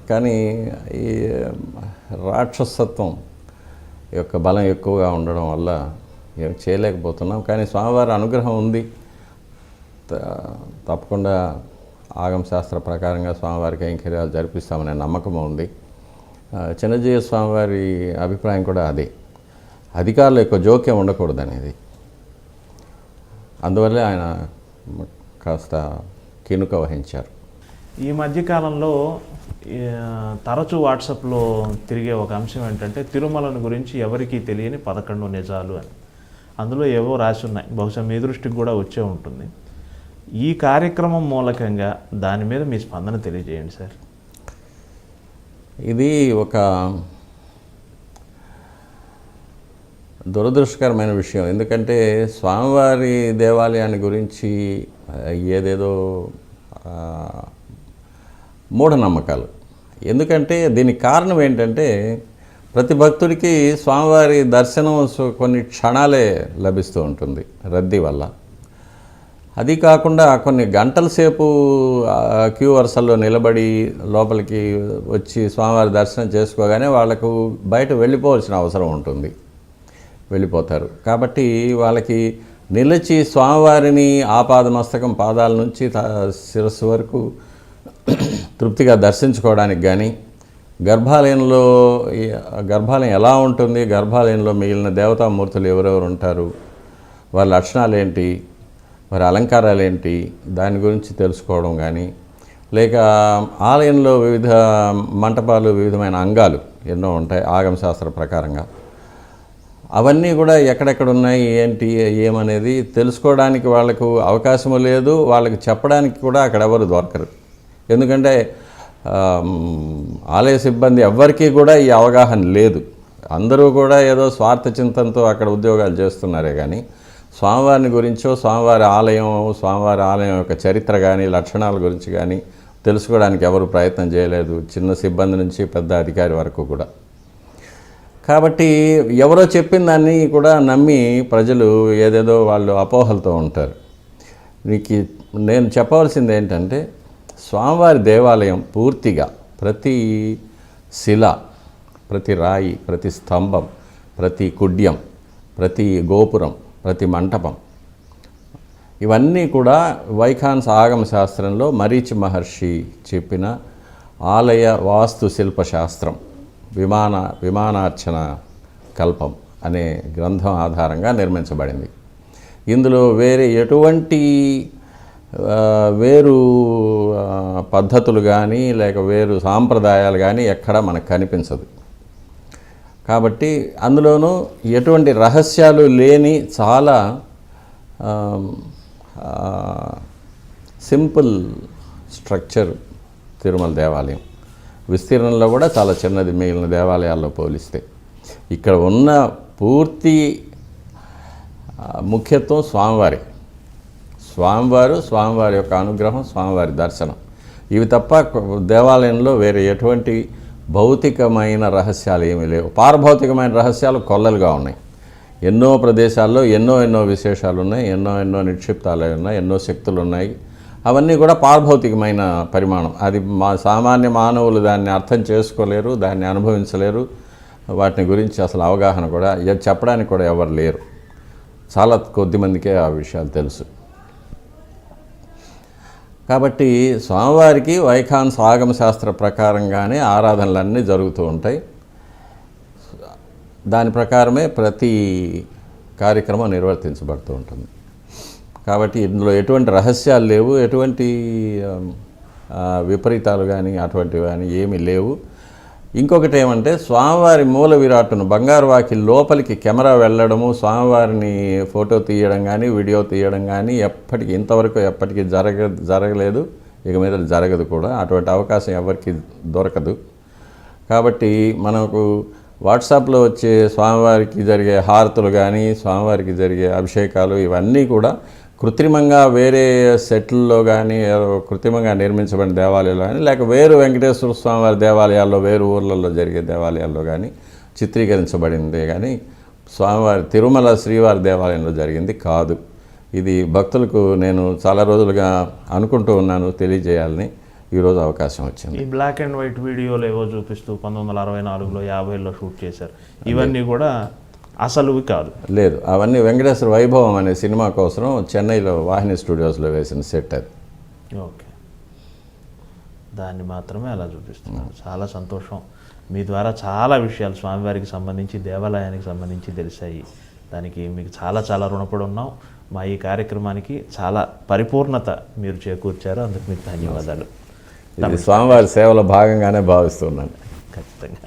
కానీ ఈ రాక్షసత్వం యొక్క బలం ఎక్కువగా ఉండడం వల్ల ఏం చేయలేకపోతున్నాం. కానీ స్వామివారి అనుగ్రహం ఉంది, తప్పకుండా ఆగమ శాస్త్ర ప్రకారంగా స్వామివారికి కైంకర్యాలు జరిపిస్తామనే నమ్మకం ఉంది. చిన్నజీయ స్వామివారి అభిప్రాయం కూడా అదే, అధికారుల యొక్క జోక్యం ఉండకూడదనేది. అందువల్లే ఆయన కాస్త కినుక వహించారు. ఈ మధ్యకాలంలో తరచూ వాట్సాప్లో తిరిగే ఒక అంశం ఏంటంటే తిరుమలను గురించి ఎవరికీ తెలియని 11 నిజాలు అని. అందులో ఏవో రాసి ఉన్నాయి, బహుశా మీ దృష్టికి కూడా వచ్చే ఉంటుంది. ఈ కార్యక్రమం మూలకంగా దాని మీద మీ స్పందన తెలియజేయండి సార్. ఇది ఒక దురదృష్టకరమైన విషయం. ఎందుకంటే స్వామివారి దేవాలయాన్ని గురించి ఏదేదో మూఢనమ్మకాలు. ఎందుకంటే దీనికి కారణం ఏంటంటే ప్రతి భక్తుడికి స్వామివారి దర్శనం కొన్ని క్షణాలే లభిస్తూ ఉంటుంది రద్దీ వల్ల. అది కాకుండా కొన్ని గంటల సేపు క్యూ వరుసల్లో నిలబడి లోపలికి వచ్చి స్వామివారి దర్శనం చేసుకోగానే వాళ్ళకు బయట వెళ్ళిపోవాల్సిన అవసరం ఉంటుంది, వెళ్ళిపోతారు. కాబట్టి వాళ్ళకి నిలిచి స్వామివారిని ఆపాదమస్తకం పాదాల నుంచి శిరస్సు వరకు తృప్తిగా దర్శించుకోవడానికి కానీ, గర్భాలయం ఎలా ఉంటుంది, గర్భాలయంలో మిగిలిన దేవతామూర్తులు ఎవరెవరు ఉంటారు, వారి లక్షణాలు ఏంటి, వారి అలంకారాలు ఏంటి, దాని గురించి తెలుసుకోవడం కానీ, లేక ఆలయంలో వివిధ మంటపాలు, వివిధమైన అంగాలు ఎన్నో ఉంటాయి ఆగమశాస్త్ర ప్రకారంగా. అవన్నీ కూడా ఎక్కడెక్కడ ఉన్నాయి, ఏంటి, ఏమనేది తెలుసుకోవడానికి వాళ్ళకు అవకాశము లేదు. వాళ్ళకి చెప్పడానికి కూడా అక్కడ ఎవరు దొరకరు. ఎందుకంటే ఆలయ సిబ్బంది ఎవ్వరికీ కూడా ఈ అవగాహన లేదు. అందరూ కూడా ఏదో స్వార్థ చింతనతో అక్కడ ఉద్యోగాలు చేస్తున్నారే కానీ స్వామివారిని గురించో, స్వామివారి ఆలయం యొక్క చరిత్ర కానీ, లక్షణాల గురించి కానీ తెలుసుకోవడానికి ఎవరు ప్రయత్నం చేయలేదు, చిన్న సిబ్బంది నుంచి పెద్ద అధికారి వరకు కూడా. కాబట్టి ఎవరో చెప్పిన దాన్ని కూడా నమ్మి ప్రజలు ఏదేదో వాళ్ళు అపోహలతో ఉంటారు. నేను చెప్పవలసింది ఏంటంటే స్వామివారి దేవాలయం పూర్తిగా ప్రతి శిల, ప్రతి రాయి, ప్రతి స్తంభం, ప్రతి కుడ్యం, ప్రతి గోపురం, ప్రతి మంటపం, ఇవన్నీ కూడా వైఖాన్స్ ఆగమ శాస్త్రంలో మరీచి మహర్షి చెప్పిన ఆలయ వాస్తు శిల్పశాస్త్రం విమానార్చన కల్పం అనే గ్రంథం ఆధారంగా నిర్మించబడింది. ఇందులో వేరే ఎటువంటి వేరు పద్ధతులు కానీ లేక వేరు సాంప్రదాయాలు కానీ ఎక్కడా మనకు కనిపించదు. కాబట్టి అందులోనూ ఎటువంటి రహస్యాలు లేని చాలా సింపుల్ స్ట్రక్చర్ తిరుమల దేవాలయం. విస్తీర్ణంలో కూడా చాలా చిన్నది మిగిలిన దేవాలయాల్లో పోలిస్తే. ఇక్కడ ఉన్న పూర్తి ముఖ్యత్వం స్వామివారి యొక్క అనుగ్రహం, స్వామివారి దర్శనం, ఇవి తప్ప దేవాలయంలో వేరే ఎటువంటి భౌతికమైన రహస్యాలు ఏమీ లేవు. పారభౌతికమైన రహస్యాలు కొల్లలుగా ఉన్నాయి. ఎన్నో ప్రదేశాల్లో ఎన్నో విశేషాలు ఉన్నాయి, ఎన్నో నిక్షిప్తాలు ఉన్నాయి, ఎన్నో శక్తులు ఉన్నాయి. అవన్నీ కూడా పారభౌతికమైన పరిమాణం. అది సామాన్య మానవులు దాన్ని అర్థం చేసుకోలేరు, దాన్ని అనుభవించలేరు. వాటిని గురించి అసలు అవగాహన కూడా చెప్పడానికి కూడా ఎవరు లేరు. చాలా కొద్దిమందికే ఆ విషయాలు తెలుసు. కాబట్టి స్వామివారికి వైఖాన్స్ ఆగమ శాస్త్ర ప్రకారంగానే ఆరాధనలన్నీ జరుగుతూ ఉంటాయి. దాని ప్రకారమే ప్రతి కార్యక్రమం నిర్వర్తించబడుతూ ఉంటుంది. కాబట్టి ఇందులో ఎటువంటి రహస్యాలు లేవు, ఎటువంటి విపరీతాలు కానీ అటువంటివి కానీ ఏమీ లేవు. ఇంకొకటి ఏమంటే స్వామివారి మూల విరాట్టును బంగారు వాకిలి లోపలికి కెమెరా వెళ్ళడము, స్వామివారిని ఫోటో తీయడం కానీ, వీడియో తీయడం కానీ ఇంతవరకు ఎప్పటికీ జరగలేదు, ఇక మీద జరగదు కూడా. అటువంటి అవకాశం ఎవరికి దొరకదు. కాబట్టి మనకు వాట్సాప్లో వచ్చే స్వామివారికి జరిగే హారతులు కానీ, స్వామివారికి జరిగే అభిషేకాలు, ఇవన్నీ కూడా కృత్రిమంగా వేరే సెట్లలో కానీ, కృత్రిమంగా నిర్మించబడిన దేవాలయాల్లో కానీ, లేక వేరు వెంకటేశ్వర స్వామివారి దేవాలయాల్లో, వేరు ఊర్లలో జరిగే దేవాలయాల్లో కానీ చిత్రీకరించబడిందే కానీ స్వామివారి తిరుమల శ్రీవారి దేవాలయంలో జరిగింది కాదు. ఇది భక్తులకు నేను చాలా రోజులుగా అనుకుంటూ ఉన్నాను, తెలియజేయాలని ఈరోజు అవకాశం వచ్చింది. ఈ బ్లాక్ అండ్ వైట్ వీడియోలు ఏవో చూపిస్తూ 1964లో 50లో షూట్ చేశారు, ఇవన్నీ కూడా అసలువి కాదు. లేదు, అవన్నీ వెంకటేశ్వర వైభవం అనే సినిమా కోసం చెన్నైలో వాహిని స్టూడియోస్లో వేసిన సెట్ అది. ఓకే, దాన్ని మాత్రమే అలా చూపిస్తున్నారు. చాలా సంతోషం. మీ ద్వారా చాలా విషయాలు స్వామివారికి సంబంధించి, దేవాలయానికి సంబంధించి తెలిసాయి. దానికి మీకు చాలా రుణపడి ఉన్నాం. మా ఈ కార్యక్రమానికి చాలా పరిపూర్ణత మీరు చేకూర్చారు. అందుకు మీకు ధన్యవాదాలు. ఇది స్వామివారి సేవలో భాగంగానే భావిస్తున్నాను. ఖచ్చితంగా.